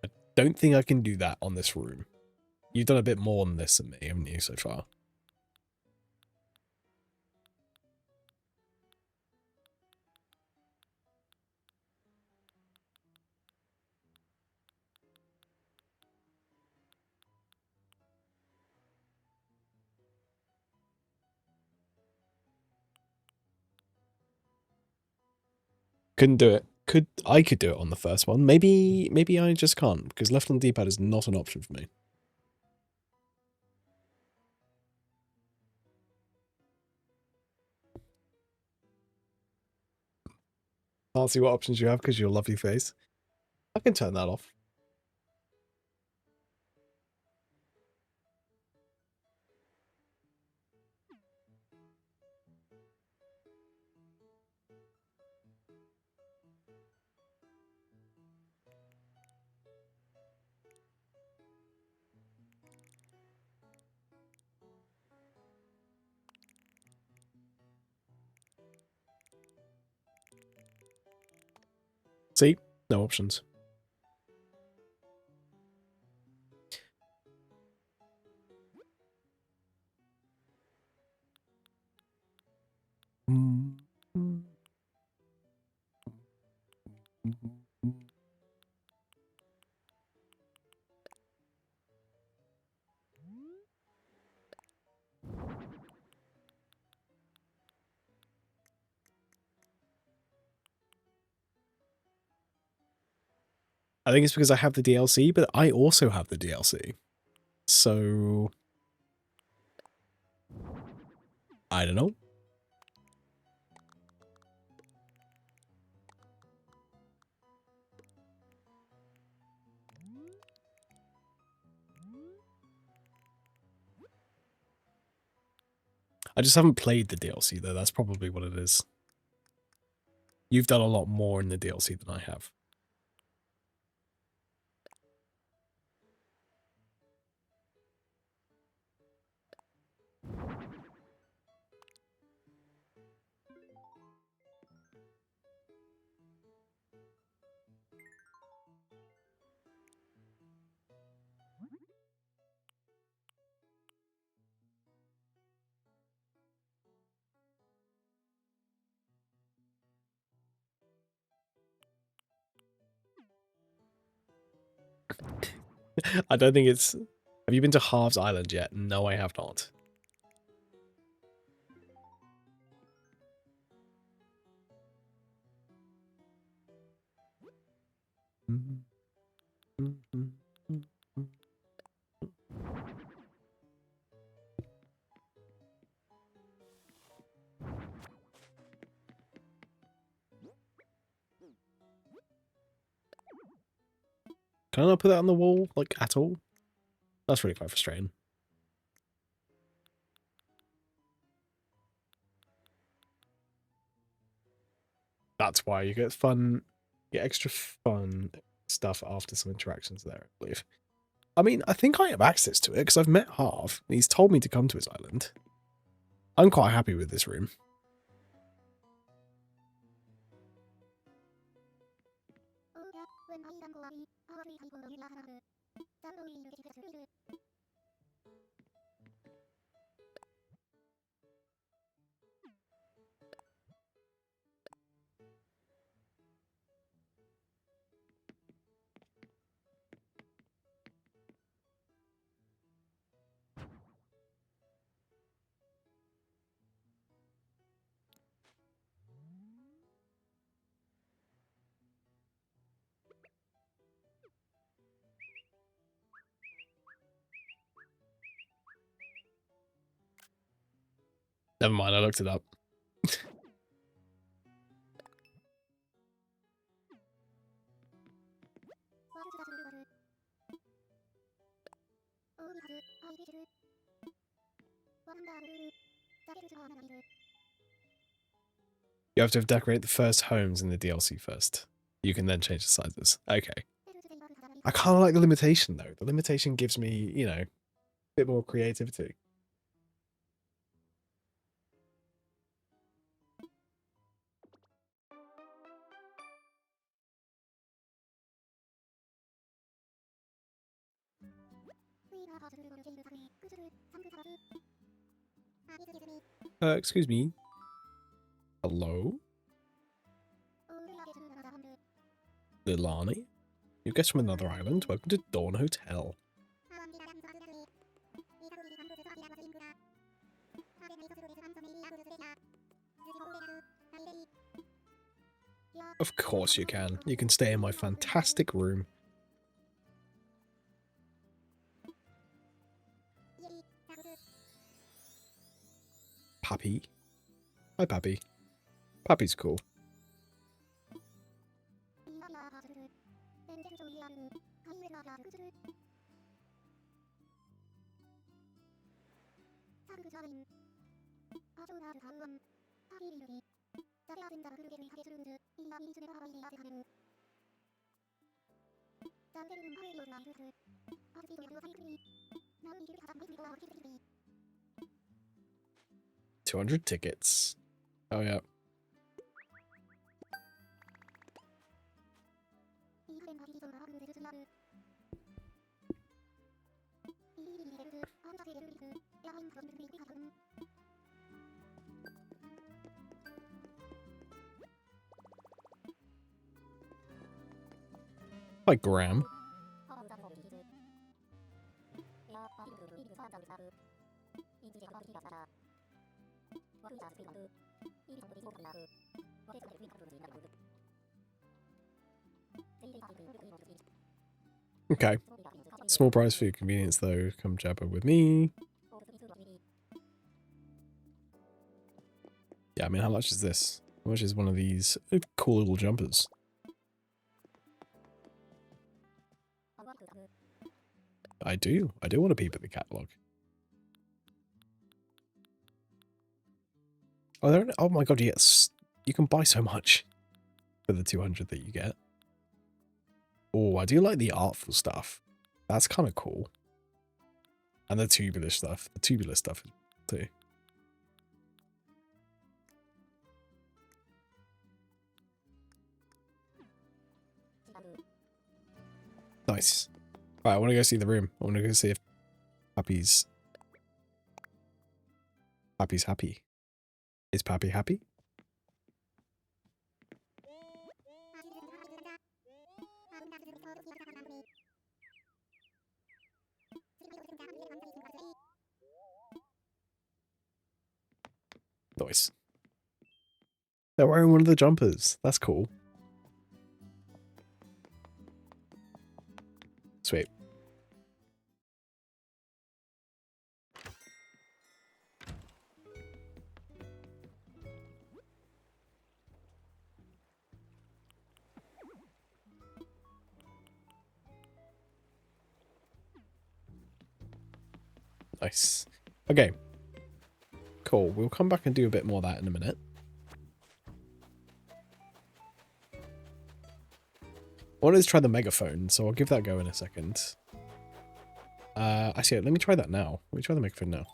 Speaker 1: I don't think I can do that on this room. You've done a bit more than this than me, haven't you, so far? Couldn't do it. I could do it on the first one. Maybe I just can't, because left on the D-pad is not an option for me. Can't see what options you have because of your lovely face. I can turn that off. See? No options. I think it's because I have the DLC, but I also have the DLC. So I don't know. I just haven't played the DLC, though. That's probably what it is. You've done a lot more in the DLC than I have. I don't think it's... Have you been to Harv's Island yet? No, I have not. Can I not put that on the wall, like, at all? That's really quite frustrating. That's why you get extra fun stuff after some interactions there, I believe. I mean, I think I have access to it because I've met Harv. And he's told me to come to his island. I'm quite happy with this room. Never mind, I looked it up. You have to decorate the first homes in the DLC first. You can then change the sizes. Okay. I kind of like the limitation, though. The limitation gives me, you know, a bit more creativity. Excuse me. Hello? Lilani? You guest from another island? Welcome to Dawn Hotel. Of course you can. You can stay in my fantastic room. Pappy. Hi, Pappy. Pappy's cool. $200 tickets. Oh, yeah. Hi, Graham. Okay. Small price for your convenience, though. Come jabber with me. Yeah, I mean, how much is this? How much is one of these cool little jumpers? I do want to peep at the catalogue. Oh, oh my god, yes. You can buy so much for the 200 that you get. Oh, I do like the artful stuff. That's kind of cool. And the tubular stuff. The tubular stuff too. Nice. Right, I want to go see the room. I want to go see if Pappy's happy. Is Pappy happy? Nice. They're wearing one of the jumpers. That's cool. Sweet. Nice. Okay. Cool. We'll come back and do a bit more of that in a minute. I wanted to try the megaphone, so I'll give that a go in a second. Actually, let me try that now. Let me try the megaphone now.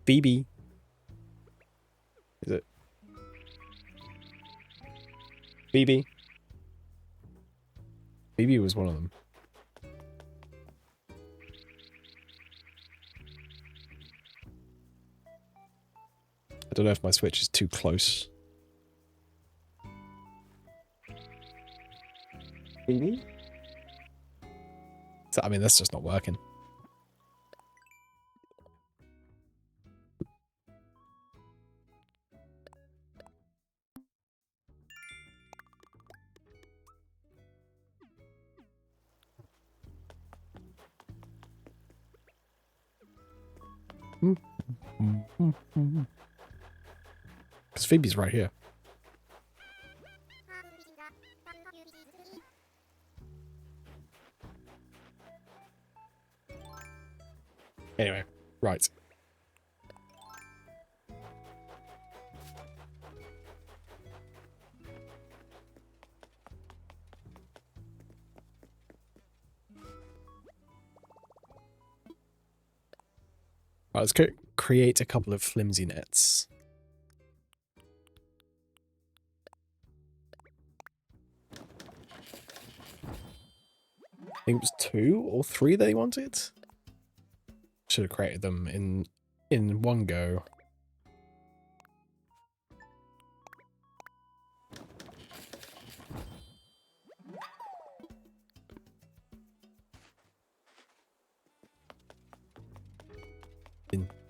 Speaker 1: Phoebe. Is it? Phoebe. Phoebe was one of them. I don't know if my Switch is too close. Phoebe? So, I mean, that's just not working. Because Phoebe's right here. Anyway, right. Right, let's create a couple of flimsy nets. I think it was 2 or 3 they wanted. Should have created them in one go.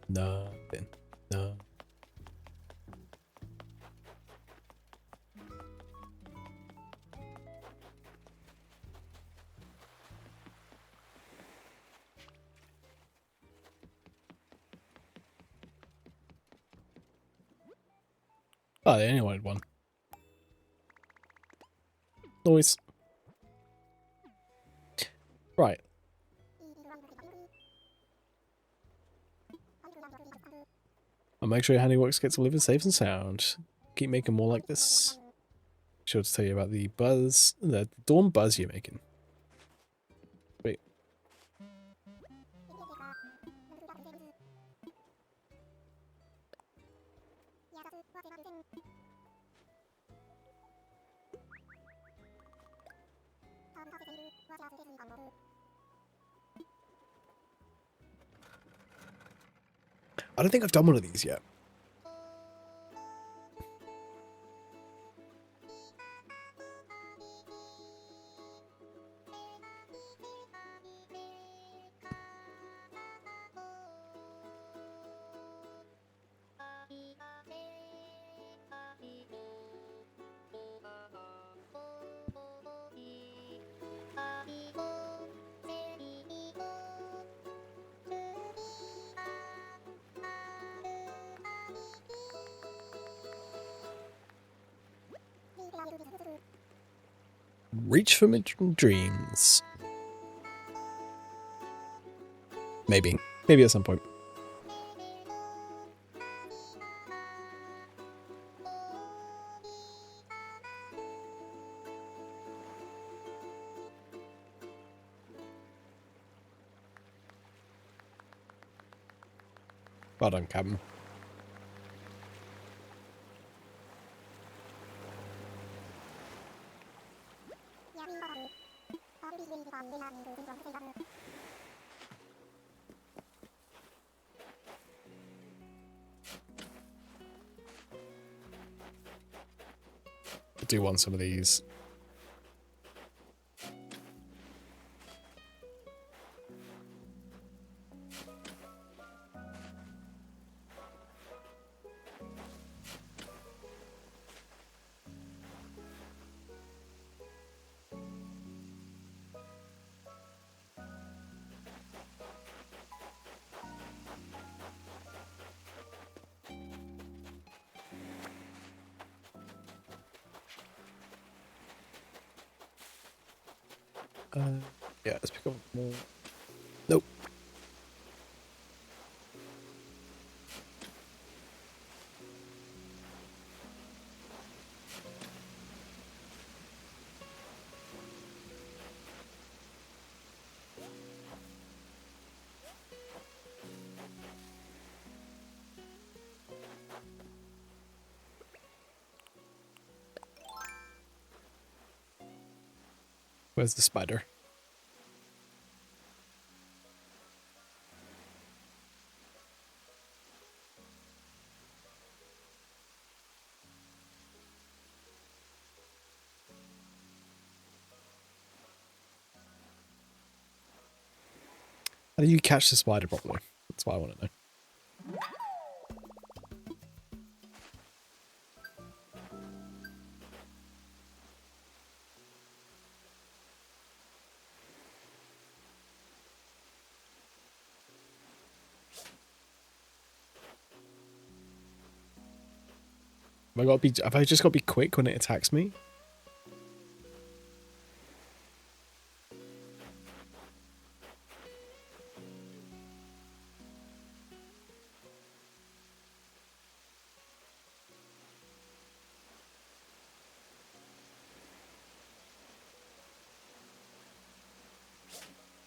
Speaker 1: Nothing. No. Oh, they only wanted one. Noise. Right. I'll make sure your handiworks get delivered safe and sound. Keep making more like this. Sure to tell you about the dawn buzz you're making. Wait. I don't think I've done one of these yet. Reach for my dreams. Maybe. Maybe at some point. Well done, Captain. I do want some of these. Yeah, let's pick up more. Nope. Where's the spider? How do you catch the spider properly? That's what I want to know. Have I just got to be quick when it attacks me?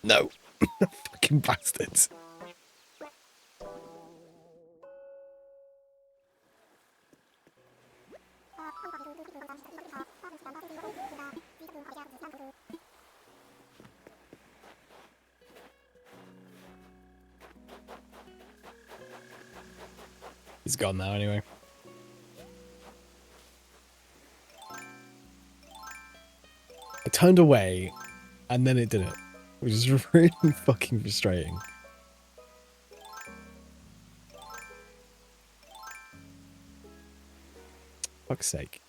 Speaker 1: No. Fucking bastards. He's gone now anyway. I turned away and then it did it, which is really fucking frustrating. Fuck's sake.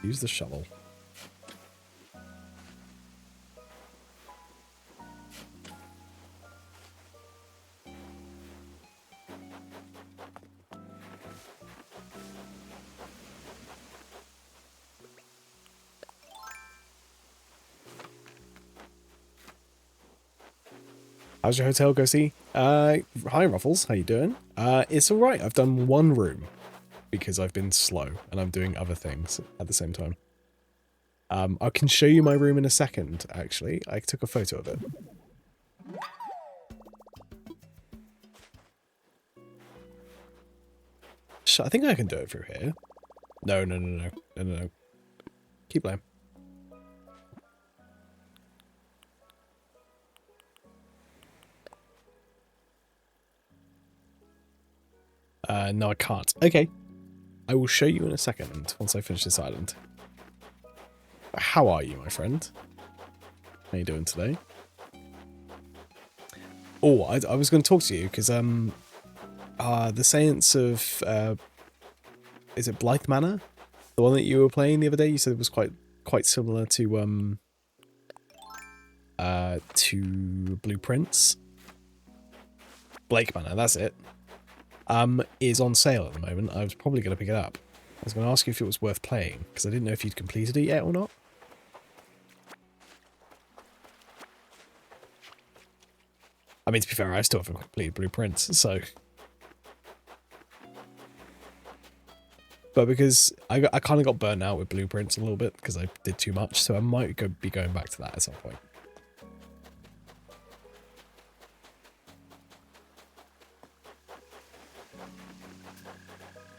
Speaker 1: Use the shovel. How's your hotel, Ghosty? Hi Ruffles, how you doing? It's alright, I've done one room because I've been slow and I'm doing other things at the same time. I can show you my room in a second, actually. I took a photo of it. I think I can do it through here. No. Keep playing. No, I can't. Okay. I will show you in a second once I finish this island. How are you, my friend? How you doing today? Oh, I was going to talk to you because the Saints of is it Blythe Manor? The one that you were playing the other day? You said it was quite similar to Blueprints. Blake Manor, that's it. Is on sale at the moment. I was probably going to pick it up. I was going to ask you if it was worth playing because I didn't know if you'd completed it yet or not. I mean, to be fair, I still haven't completed Blueprints, so. But because I kind of got burnt out with Blueprints a little bit because I did too much, so I might be going back to that at some point.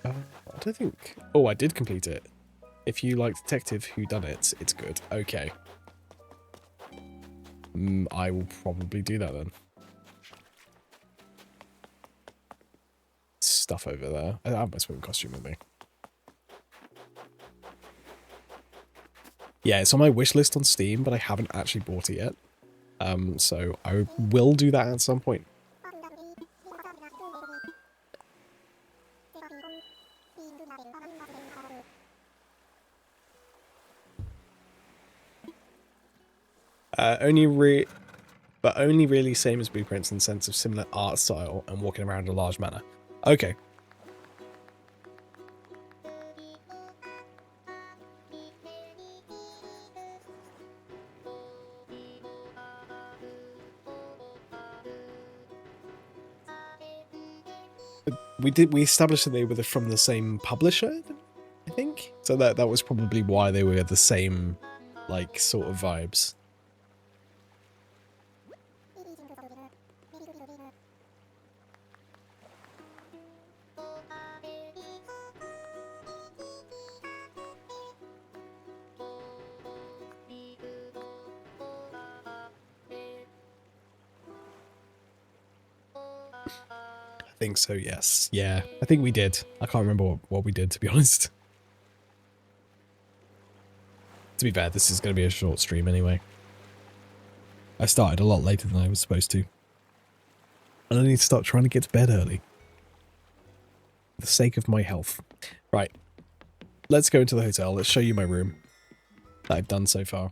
Speaker 1: I don't think. Oh, I did complete it. If you like Detective Whodunit, it's good. Okay. I will probably do that then. Stuff over there. I have my swimming costume with me. Yeah, it's on my wish list on Steam, but I haven't actually bought it yet. So I will do that at some point. Only really same as Blueprints in the sense of similar art style and walking around a large manor. Okay. We established that they were from the same publisher, I think. So that was probably why they were the same, like, sort of vibes. I think so, yes. Yeah, I think we did. I can't remember what we did, to be honest. To be fair, this is going to be a short stream anyway. I started a lot later than I was supposed to. And I need to start trying to get to bed early. For the sake of my health. Right. Let's go into the hotel. Let's show you my room that I've done so far.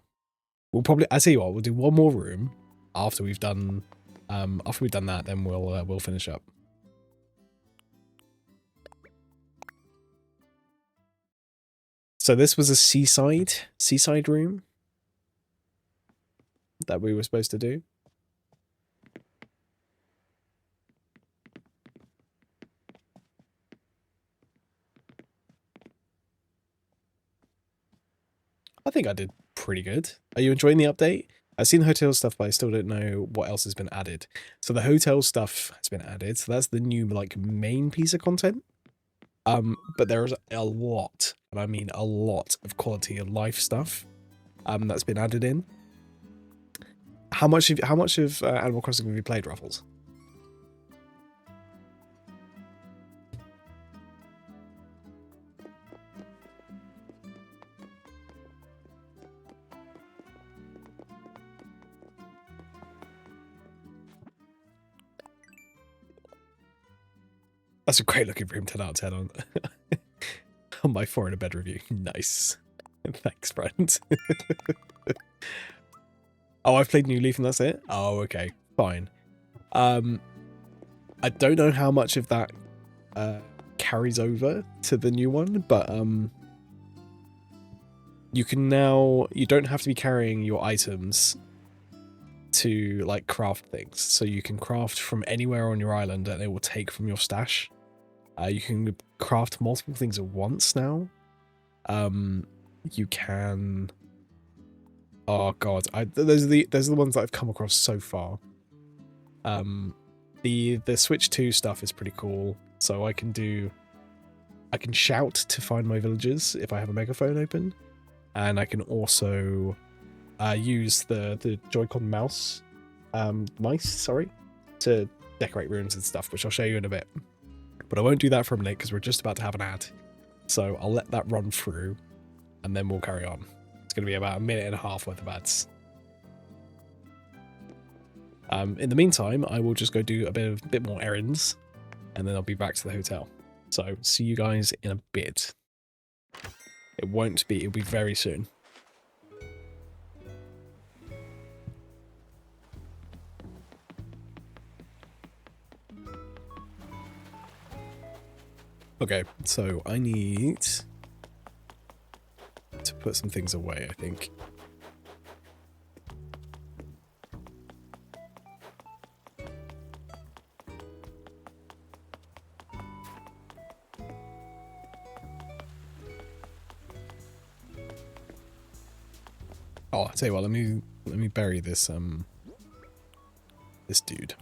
Speaker 1: We'll probably, I tell you what, we'll do one more room after we've done that, then we'll finish up. So this was a seaside room that we were supposed to do. I think I did pretty good. Are you enjoying the update? I've seen the hotel stuff, but I still don't know what else has been added. So the hotel stuff has been added. So that's the new like main piece of content. But there is a lot, and I mean a lot of quality of life stuff that's been added in. How much of Animal Crossing have you played, Ruffles? That's a great looking room, 10 out of 10 on, on my 4 in a bed review. Nice. Thanks, friend. Oh, I've played New Leaf and that's it? Oh, okay. Fine. I don't know how much of that carries over to the new one, but you can now... You don't have to be carrying your items to, like, craft things. So you can craft from anywhere on your island and it will take from your stash. You can craft multiple things at once now. You can... Oh god, those are the ones that I've come across so far. The Switch 2 stuff is pretty cool. So I can shout to find my villagers if I have a megaphone open, and I can also use the Joy-Con mice, to decorate rooms and stuff, which I'll show you in a bit. But I won't do that for a minute because we're just about to have an ad. So I'll let that run through and then we'll carry on. It's going to be about a minute and a half worth of ads. In the meantime, I will just go do a bit more errands and then I'll be back to the hotel. So see you guys in a bit. It'll be very soon. Okay, so I need to put some things away, I think. Oh, I'll tell you what, let me bury this this dude.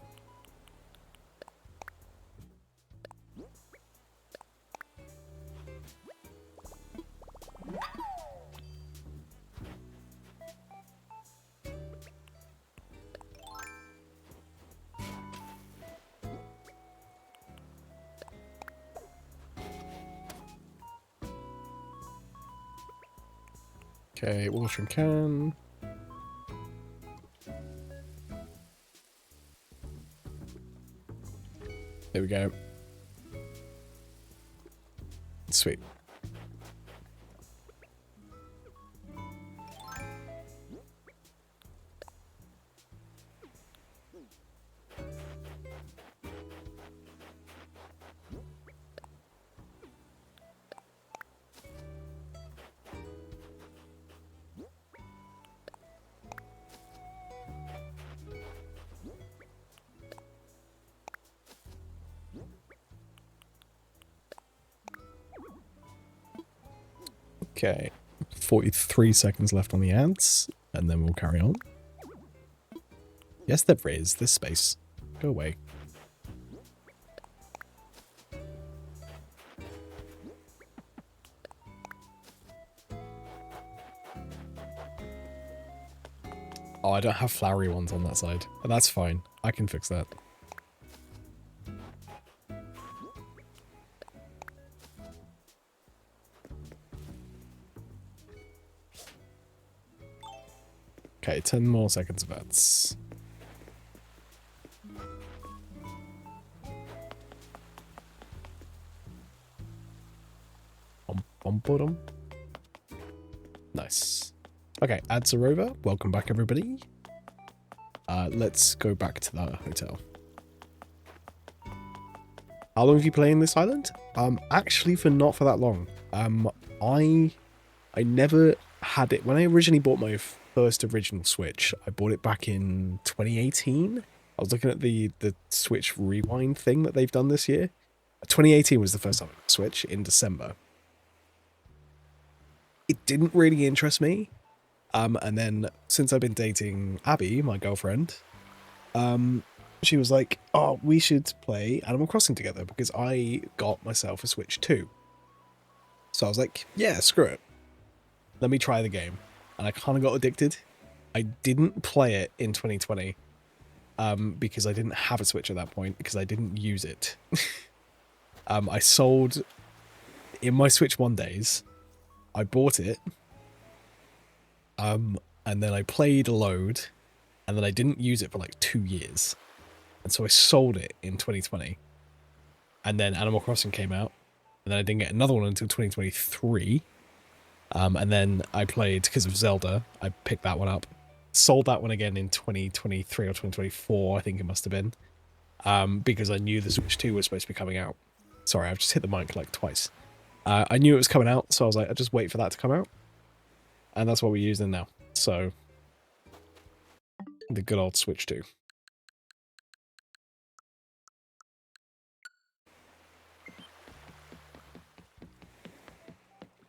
Speaker 1: Okay, watering can. There we go. Sweet. Okay, 43 seconds left on the ads, and then we'll carry on. Yes, there is. This space. Go away. Oh, I don't have flowery ones on that side. But that's fine. I can fix that. Okay, 10 more seconds of ads. Bottom. Nice. Okay, ads are over. Welcome back, everybody. Let's go back to the hotel. How long have you played in this island? Actually, not for that long. I I never had it. When I originally bought my first original Switch, I bought it back in 2018. I was looking at the Switch Rewind thing that they've done this year. 2018 was the first time I got a Switch in December. It didn't really interest me. And then since I've been dating Abby, my girlfriend, she was like, oh, we should play Animal Crossing together because I got myself a Switch too. So I was like, yeah, screw it. Let me try the game. And I kind of got addicted. I didn't play it in 2020 because I didn't have a Switch at that point because I didn't use it. I sold in my Switch 1 days. I bought it. And then I played a load. And then I didn't use it for like 2 years. And so I sold it in 2020. And then Animal Crossing came out. And then I didn't get another one until 2023. And then I played, because of Zelda, I picked that one up. Sold that one again in 2023 or 2024, I think it must have been. Because I knew the Switch 2 was supposed to be coming out. Sorry, I've just hit the mic like twice. I knew it was coming out, so I was like, I'll just wait for that to come out. And that's what we're using now. So, the good old Switch 2.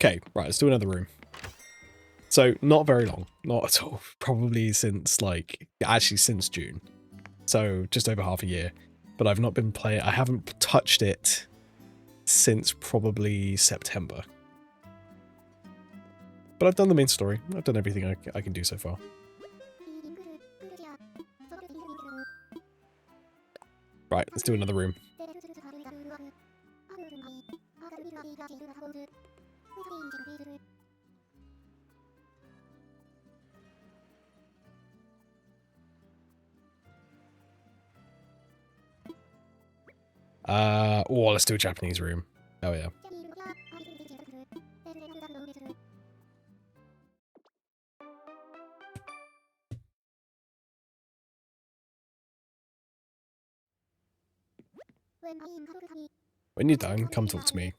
Speaker 1: Okay, right, let's do another room. So, not very long. Not at all. Probably since, like, actually since June. So, just over half a year. But I've not been playing, I haven't touched it since probably September. But I've done the main story. I've done everything I can do so far. Right, let's do another room. Oh, let's do a Japanese room. Oh yeah. When you're done, come talk to me.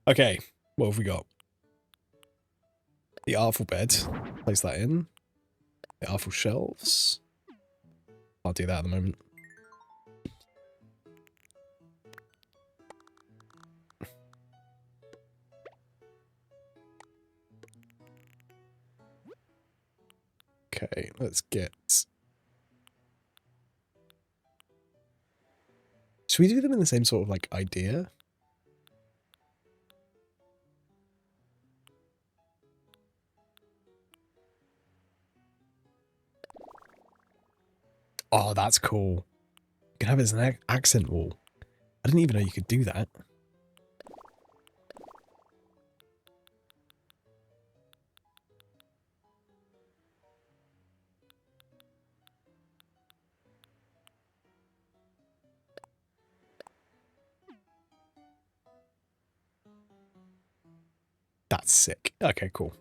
Speaker 1: Okay, what have we got? The artful bed. Place that in. The artful shelves. I'll do that at the moment. Okay, let's get... Should we do them in the same sort of, like, idea? Oh, that's cool. You can have it as an accent wall. I didn't even know you could do that. That's sick. Okay, cool.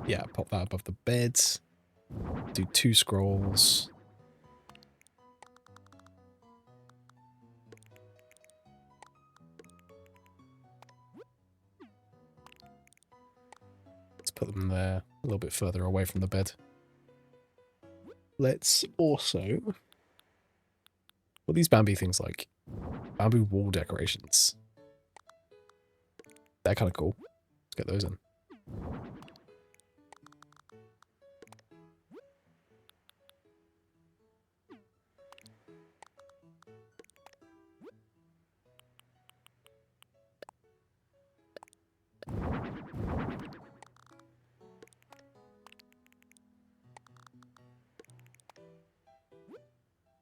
Speaker 1: Yeah, pop that above the bed. Do 2 scrolls. Let's put them there, a little bit further away from the bed. Let's also... What are these bamboo things like? Bamboo wall decorations. They're kind of cool. Let's get those in.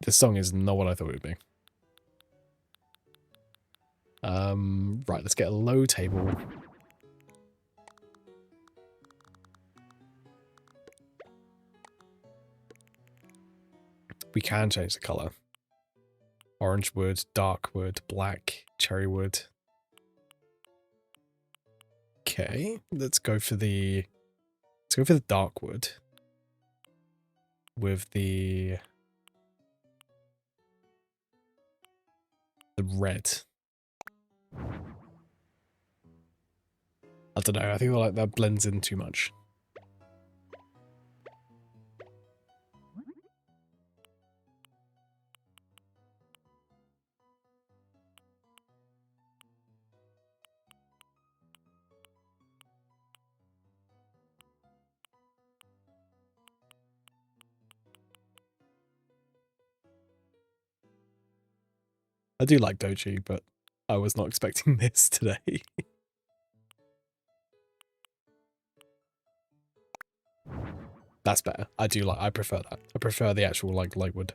Speaker 1: This song is not what I thought it would be. Right, let's get a low table. We can change the color. Orange wood, dark wood, black, cherry wood. Okay, let's go for the dark wood. with the red. I don't know. I think like that blends in too much. I do like Doji, but I was not expecting this today. That's better. I prefer that. I prefer the actual like lightwood.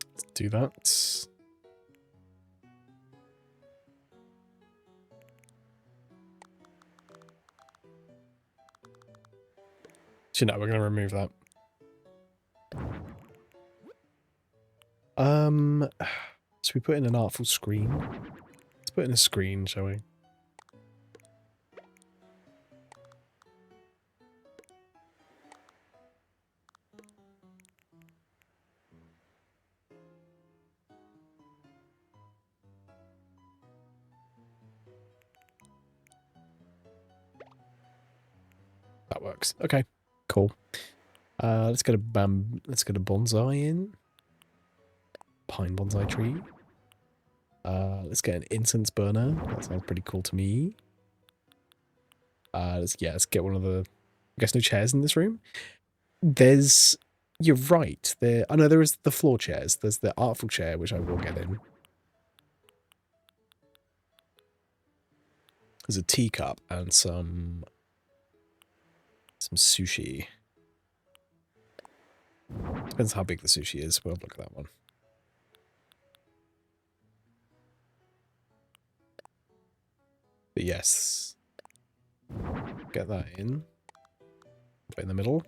Speaker 1: Let's do that. Actually, no, we're going to remove that. So we put in an artful screen. Let's put in a screen, shall we? That works. Okay, cool. Let's get a bonsai in. Pine bonsai tree. Let's get an incense burner. That sounds pretty cool to me. Let's get one of the... I guess no chairs in this room. You're right. I know there is the floor chairs. There's the artful chair, which I will get in. There's a teacup and some sushi. Depends how big the sushi is. We'll look at that one. But yes. Get that in. Put it in the middle.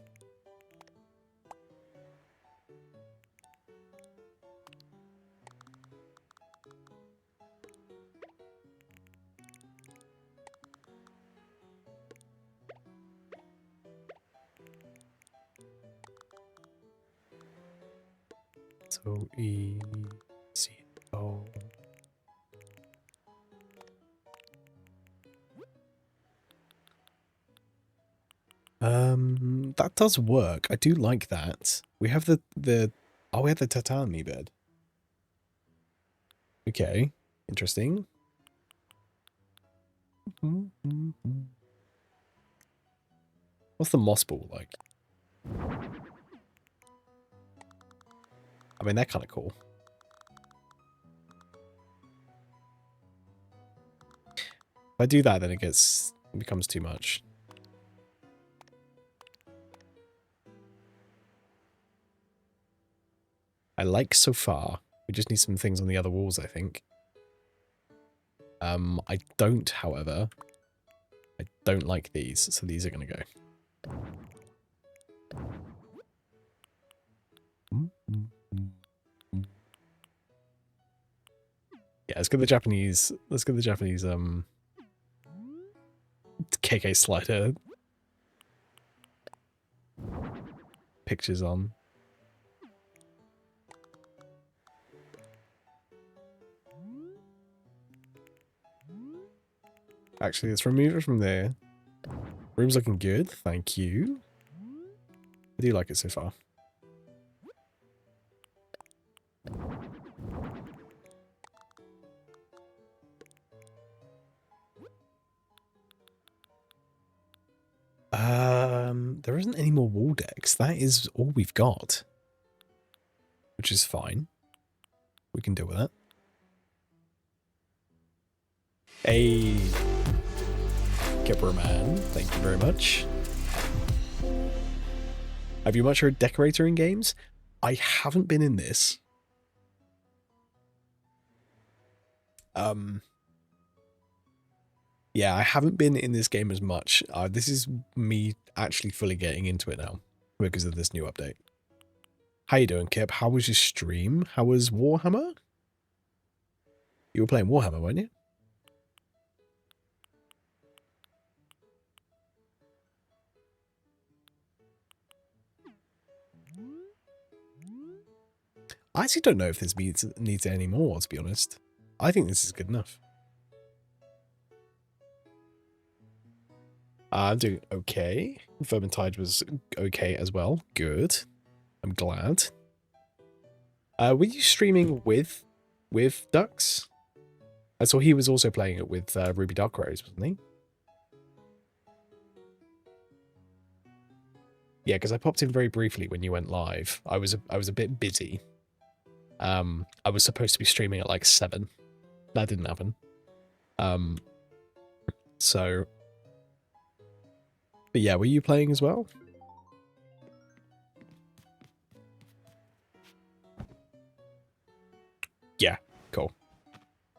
Speaker 1: So easy. Oh. That does work. I do like that. We have we have the tatami bed. Okay, interesting. What's the moss ball like? I mean, they're kind of cool. If I do that, then it becomes too much. I like so far. We just need some things on the other walls, I think. I don't, however. I don't like these, so these are going to go. Yeah, let's get the Japanese. Let's get the Japanese KK slider pictures on. Actually, let's remove it from there. Room's looking good, thank you. I do like it so far. There isn't any more wall decks. That is all we've got. Which is fine. We can deal with that. Hey, Kipper man, thank you very much. Have you much heard decorator in games? I haven't been in this. Yeah, I haven't been in this game as much. This is me actually fully getting into it now because of this new update. How you doing, Kip? How was your stream? How was Warhammer? You were playing Warhammer, weren't you? I actually don't know if this needs any more, to be honest. I think this is good enough. I'm doing okay. Vermintide was okay as well. Good. I'm glad. Were you streaming with Dux? I saw he was also playing it with Ruby Darkrose, wasn't he? Yeah, because I popped in very briefly when you went live. I was a bit busy. I was supposed to be streaming at like 7. That didn't happen. So, but yeah, were you playing as well? Yeah, cool.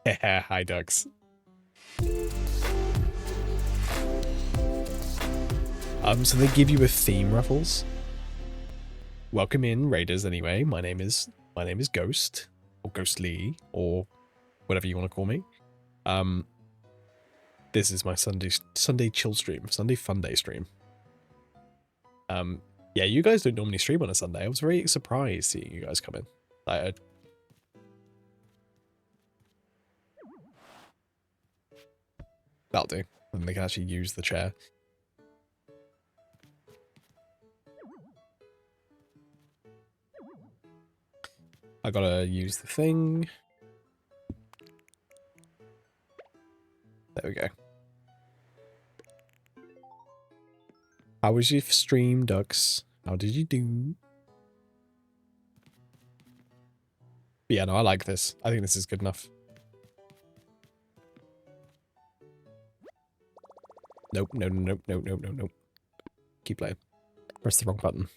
Speaker 1: Hi, Ducks. So they give you a theme, Ruffles. Welcome in, Raiders. Anyway, my name is Ghost, or Ghostly, or whatever you want to call me. This is my Sunday chill stream, Sunday fun day stream. Yeah, you guys don't normally stream on a Sunday. I was very surprised seeing you guys come in. That'll do. And they can actually use the chair. I gotta use the thing. There we go. How was your stream, Ducks? How did you do? But yeah, no, I like this. I think this is good enough. Nope, no, no, no, no, no, no, no. Keep playing. Press the wrong button.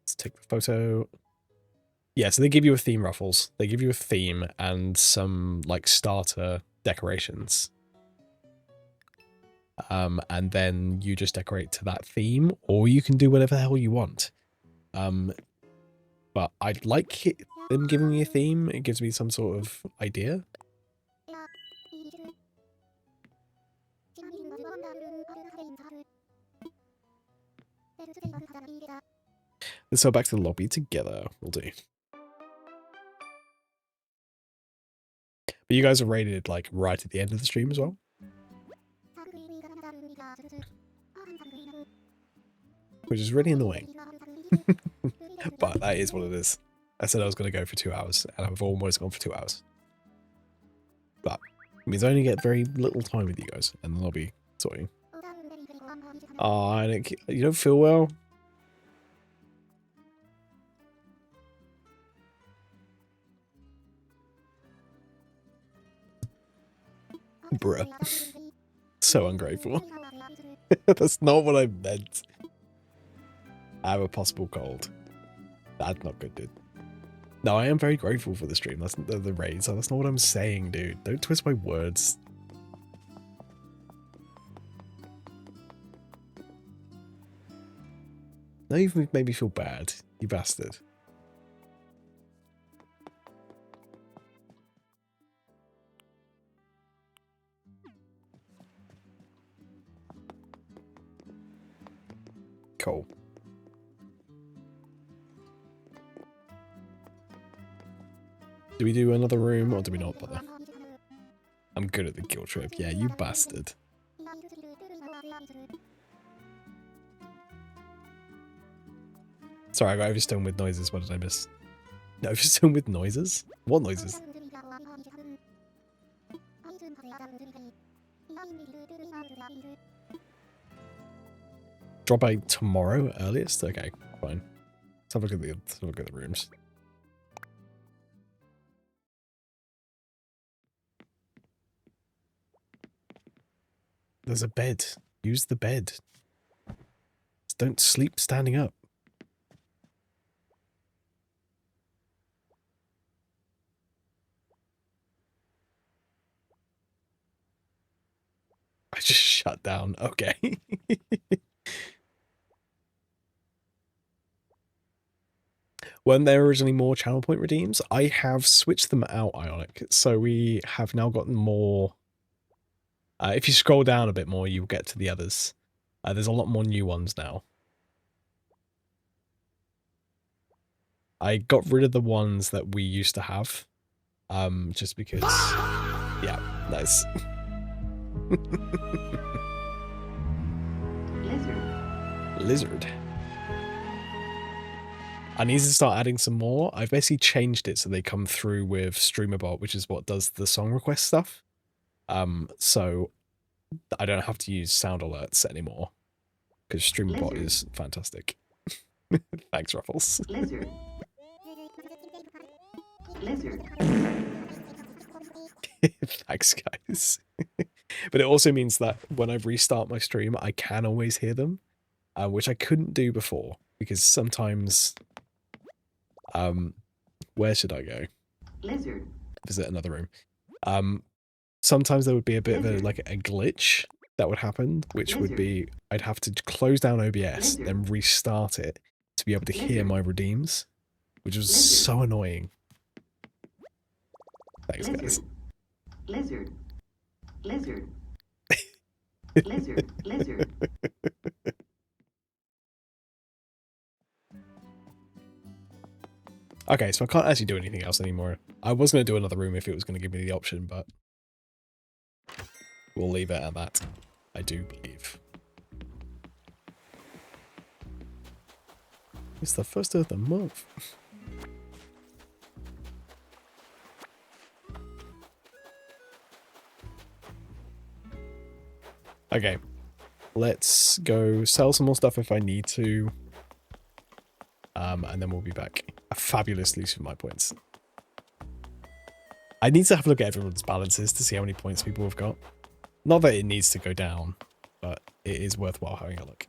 Speaker 1: Let's take the photo. Yeah, so they give you a theme, Ruffles. They give you a theme and some, like, starter decorations. And then you just decorate to that theme, or you can do whatever the hell you want. But I'd like them giving me a theme. It gives me some sort of idea. Let's go back to the lobby together. We'll do. But you guys are rated, like, right at the end of the stream as well. Which is really annoying. But that is what it is. I said I was going to go for 2 hours, and I've almost gone for 2 hours. But it means I only get very little time with you guys, and the lobby sorting. Oh, you don't feel well? Bruh. So ungrateful. That's not what I meant. I have a possible cold. That's not good, dude. No, I am very grateful for the stream. That's the raids. That's not what I'm saying, dude. Don't twist my words. Now you've made me feel bad, you bastard. Cool. Do we do another room or do we not bother? I'm good at the guilt trip. Yeah, you bastard. Sorry, I got overstoned with noises. What did I miss? Overstoned with noises? What noises? Drop by tomorrow earliest? Okay, fine. Let's have a look at the rooms. There's a bed. Use the bed. Just don't sleep standing up. I just shut down. Okay. Weren't there originally more channel point redeems? I have switched them out, Ionic. So we have now gotten more. If you scroll down a bit more, you'll get to the others. There's a lot more new ones now. I got rid of the ones that we used to have. Just because. Yeah, nice. Lizard. I need to start adding some more. I've basically changed it so they come through with StreamerBot, which is what does the song request stuff. So I don't have to use sound alerts anymore because StreamerBot is fantastic. Thanks, Ruffles.
Speaker 3: Lizard.
Speaker 1: Thanks, guys. But it also means that when I restart my stream, I can always hear them, which I couldn't do before because sometimes. Where should I go?
Speaker 3: Lizard.
Speaker 1: Visit another room. Sometimes there would be a bit of a glitch that would happen, which would be I'd have to close down OBS, then restart it to be able to hear my redeems, which was so annoying. Thanks, guys.
Speaker 3: Lizard. Lizard. Lizard. Lizard.
Speaker 1: Okay, so I can't actually do anything else anymore. I was going to do another room if it was going to give me the option, but we'll leave it at that, I do believe. It's the first of the month. Okay, let's go sell some more stuff if I need to. And then we'll be back. A fabulous use of my points. I need to have a look at everyone's balances to see how many points people have got. Not that it needs to go down, but it is worthwhile having a look.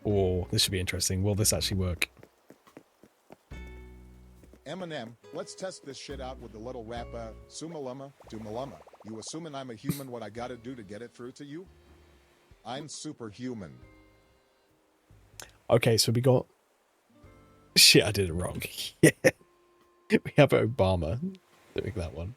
Speaker 1: Oh, this should be interesting. Will this actually work?
Speaker 4: Eminem, let's test this shit out with the little rapper, Sumalama Dumalama. You assuming I'm a human, what I gotta do to get it through to you? I'm superhuman.
Speaker 1: Okay, so we got... Shit, I did it wrong. Yeah. We have Obama doing that one.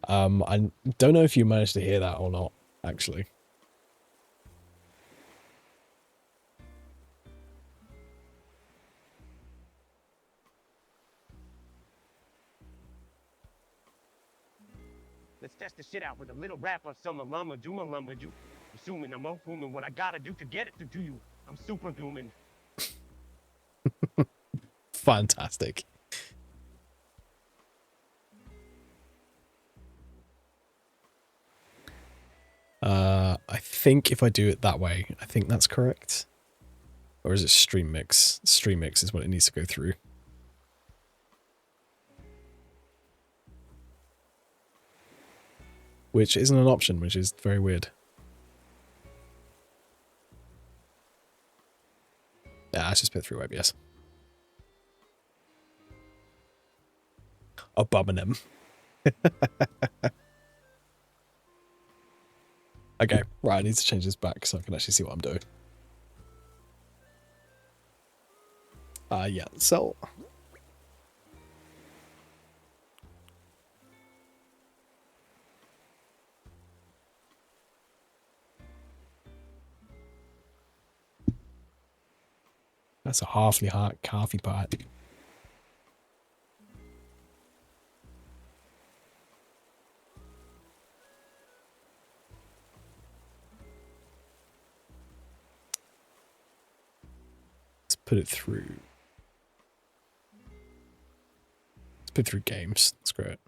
Speaker 1: I don't know if you managed to hear that or not, actually.
Speaker 5: Let's test the shit out with a little rapper, summer mama, do my mama, do. Assuming I'm human, what I gotta do to get it to you. I'm superhuman.
Speaker 1: Fantastic. I think if I do it that way, I think that's correct. Or is it Stream Mix? Stream Mix is what it needs to go through. Which isn't an option, which is very weird. Yeah, let's just put it through OBS. Abominum. Okay, right, I need to change this back so I can actually see what I'm doing. Yeah, so... That's a halfly hot coffee pot. Let's put it through. Let's put it through games. Screw it.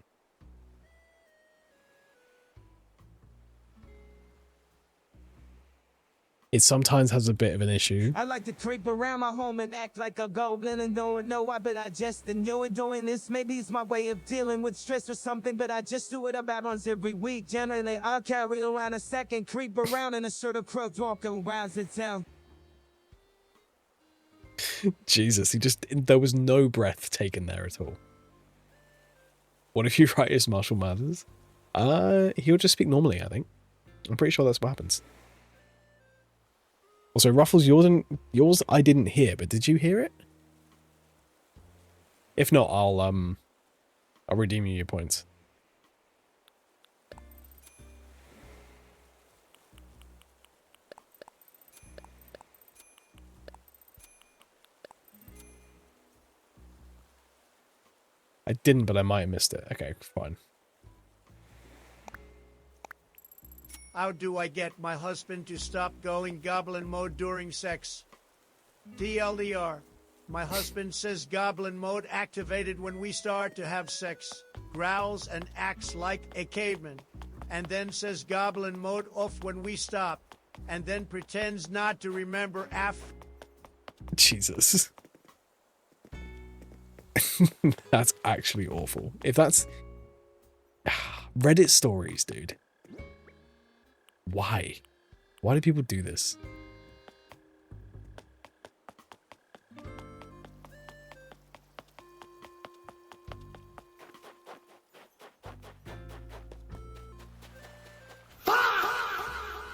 Speaker 1: It sometimes has a bit of an issue.
Speaker 6: I like to creep around my home and act like a goblin and don't know why, but I just enjoy doing this. Maybe it's my way of dealing with stress or something, but I just do it about once every week. Generally, I'll carry around a sack and creep around in a sort of crook walking around the town.
Speaker 1: Jesus, there was no breath taken there at all. What if you write as Marshall Mathers? He'll just speak normally, I think. I'm pretty sure that's what happens. Also, Ruffles, yours I didn't hear, but did you hear it? If not, I'll redeem you your points. I didn't, but I might have missed it. Okay, fine.
Speaker 7: How do I get my husband to stop going goblin mode during sex? TLDR. My husband says goblin mode activated when we start to have sex, growls and acts like a caveman, and then says goblin mode off when we stop, and then pretends not to remember
Speaker 1: Jesus. That's actually awful. If that's... Reddit stories, dude. Why? Why do people do this?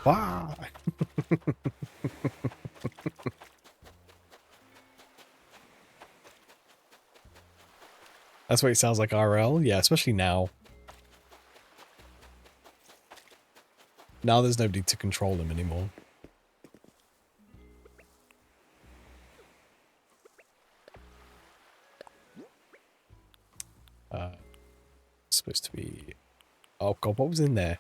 Speaker 1: Why? That's what it sounds like RL. Yeah, especially now. Now there's nobody to control him anymore. Supposed to be... Oh god, what was in there?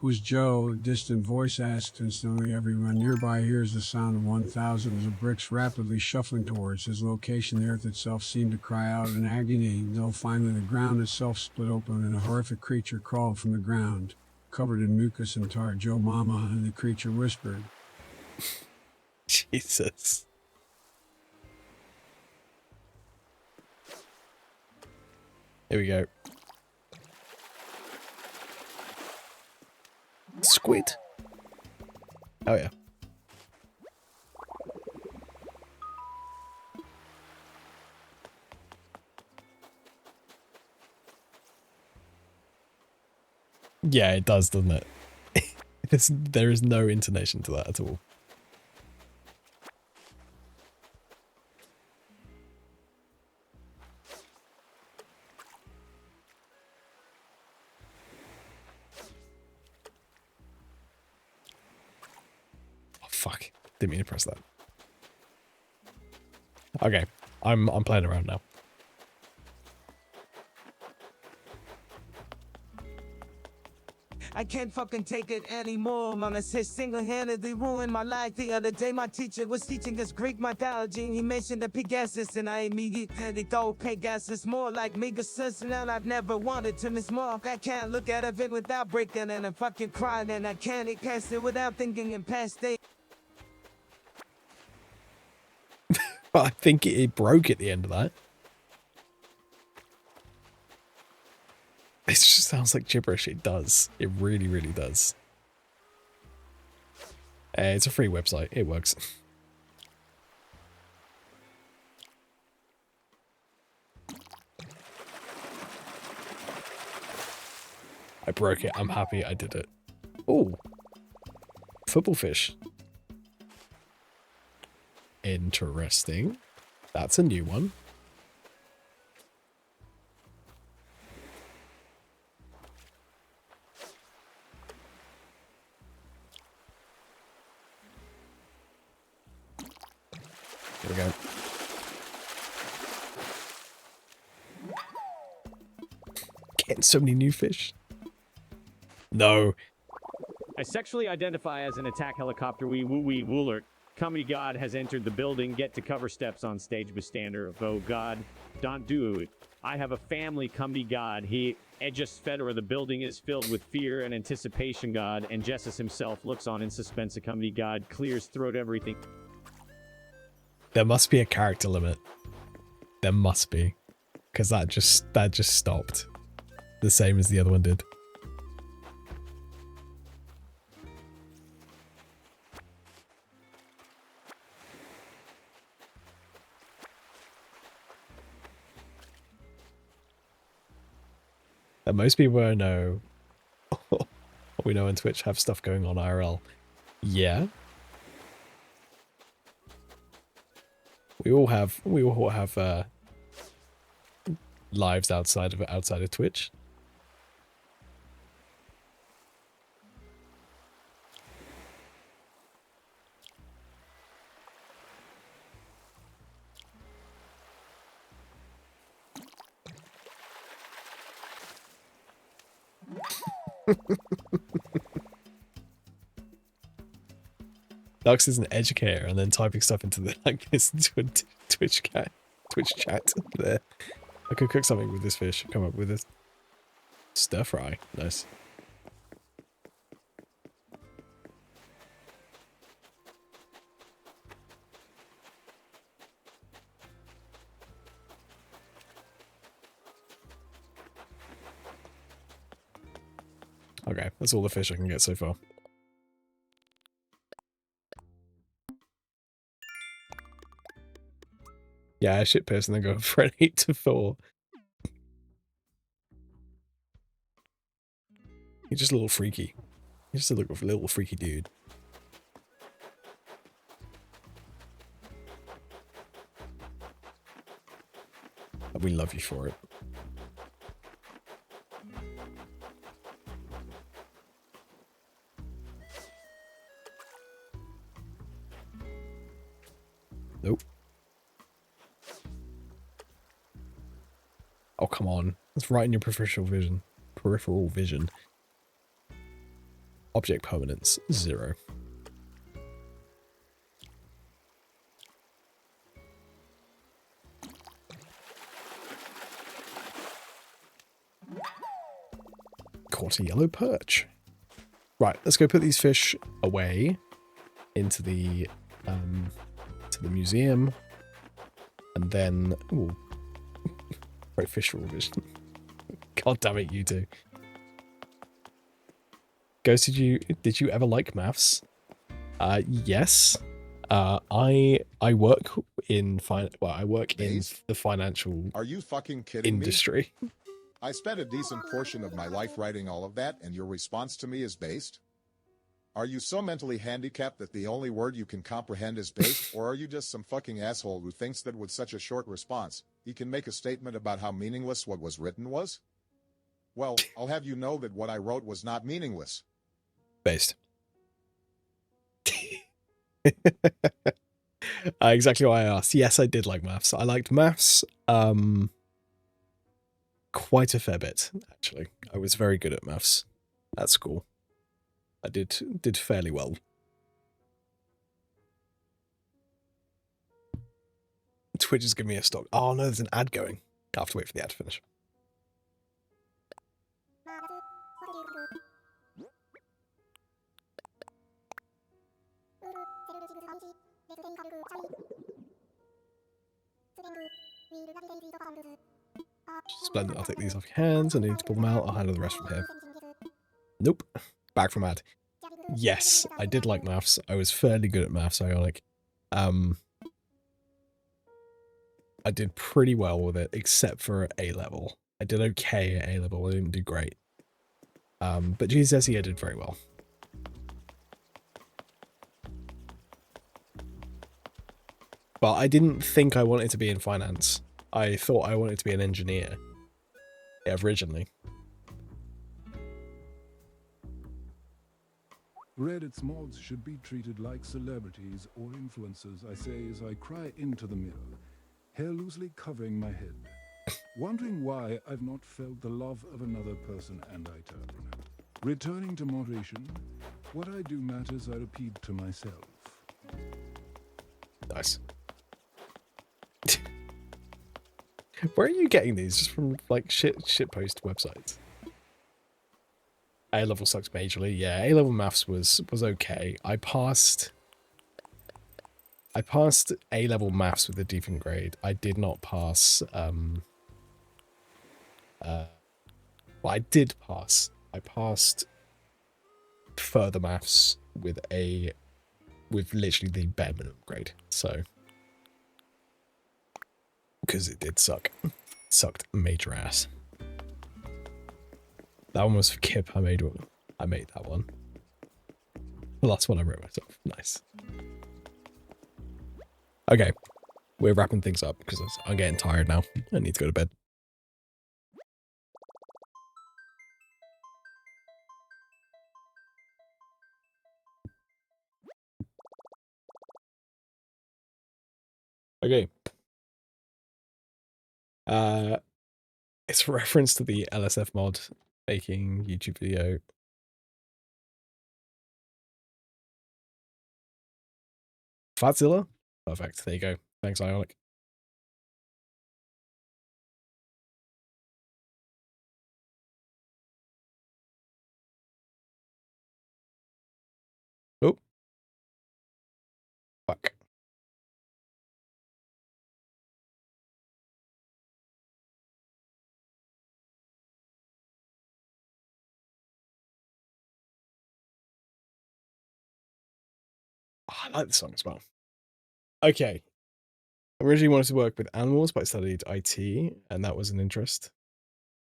Speaker 8: Who's Joe? A distant voice asked. Instantly, everyone nearby hears the sound of 1,000s of bricks rapidly shuffling towards his location. The earth itself seemed to cry out in agony, until finally the ground itself split open and a horrific creature crawled from the ground, covered in mucus and tar. Joe Mama, and the creature whispered.
Speaker 1: Jesus. Here we go. Squid. Oh yeah. Yeah, it does, doesn't it? There is no intonation to that at all. Fuck. Didn't mean to press that. Okay. I'm playing around now.
Speaker 6: I can't fucking take it anymore. Mama says single-handedly ruined my life. The other day my teacher was teaching us Greek mythology and he mentioned the Pegasus and I immediately thought Pegasus more like Megasus and I've never wanted to miss more. I can't look at it without breaking and I'm fucking crying and I can't eat past it without thinking in past days.
Speaker 1: I think it broke at the end of that. It just sounds like gibberish. It does. It really, really does. It's a free website. It works. I broke it. I'm happy I did it. Oh. Football fish. Interesting. That's a new one. Here we go. Getting so many new fish. No.
Speaker 9: I sexually identify as an attack helicopter wee woo wee woolert. Comedy God has entered the building. Get to cover steps on stage with standard. Oh God, don't do it. I have a family, Comedy God. He edges Federer. The building is filled with fear and anticipation, God. And Jesus himself looks on in suspense. A Comedy God clears throat everything.
Speaker 1: There must be a character limit. There must be. Because that just stopped. The same as the other one did. And most people I know, we know on Twitch, have stuff going on IRL. Yeah. We all have lives outside of Twitch. Dux is an educator and then typing stuff into the Twitch chat there. I could cook something with this fish. Come up with this stir fry. Nice. Okay, that's all the fish I can get so far. Yeah, shit person, then go for an 8 to 4. He's just a little freaky. He's just a little freaky dude. And we love you for it. Nope. Oh, come on. That's right in your peripheral vision. Peripheral vision. Object permanence, 0. Caught a yellow perch. Right, let's go put these fish away into the museum. And then... Ooh. Right, fish vision. God damn it, you two. Ghost, did you ever like maths? Yes. I work in the financial
Speaker 4: Are you fucking kidding
Speaker 1: industry.
Speaker 4: me? I spent a decent portion of my life writing all of that, and your response to me is based? Are you so mentally handicapped that the only word you can comprehend is based, or are you just some fucking asshole who thinks that with such a short response, he can make a statement about how meaningless what was written was? Well, I'll have you know that what I wrote was not meaningless.
Speaker 1: Based. Exactly why I asked. Yes, I did like maths. I liked maths quite a fair bit, actually. I was very good at maths at school. I did fairly well. Twitch is giving me a stock. Oh no, there's an ad going. I have to wait for the ad to finish. Splendid, I'll take these off your hands. I need to pull them out. I'll handle the rest from here. Nope. Back from ad. Yes, I did like maths. I was fairly good at maths, Ionic. I did pretty well with it, except for A-level. I did okay at A-level. I didn't do great. But GCSE I did very well. But I didn't think I wanted to be in finance. I thought I wanted to be an engineer. Yeah, originally.
Speaker 10: Reddit's mods should be treated like celebrities or influencers, I say as I cry into the mirror, hair loosely covering my head, wondering why I've not felt the love of another person, and I turn. Returning to moderation, what I do matters, I repeat to myself.
Speaker 1: Nice. Where are you getting these? Just from like shitpost websites? A level sucks majorly. Yeah, A level maths was okay. I passed A level maths with a decent grade. I did not pass. Well, I did pass. I passed further maths with literally the bare minimum grade. So, because it did suck. Sucked major ass. That one was for Kip. I made that one. The last one I wrote myself. Nice. Okay. We're wrapping things up because I'm getting tired now. I need to go to bed. Okay. It's a reference to the LSF mod making YouTube video. Fatzilla? Perfect. There you go. Thanks, Ionic. Oh. Fuck. Oh, I like the song as well. Okay. I originally wanted to work with animals, but I studied IT, and that was an interest.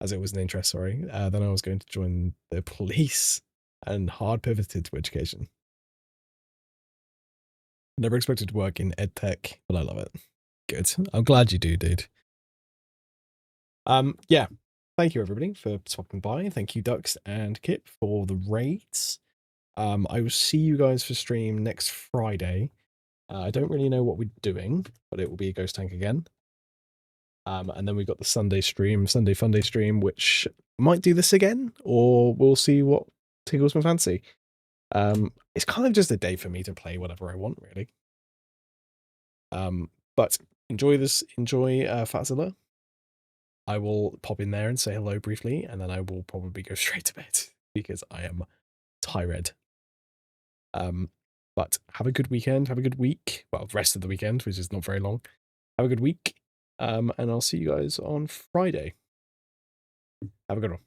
Speaker 1: As it was an interest, sorry. Then I was going to join the police and hard pivoted to education. Never expected to work in edtech, but I love it. Good. I'm glad you do, dude. Yeah. Thank you everybody for stopping by. Thank you, Dux and Kip, for the raids. I will see you guys for stream next Friday. I don't really know what we're doing, but it will be a ghost tank again. And then we've got the Sunday Funday stream, which might do this again, or we'll see what tickles my fancy. It's kind of just a day for me to play whatever I want, really. But enjoy Fatzilla. I will pop in there and say hello briefly, and then I will probably go straight to bed because I am tired. But have a good weekend, have a good week. Well, rest of the weekend, which is not very long. Have a good week. And I'll see you guys on Friday. Have a good one.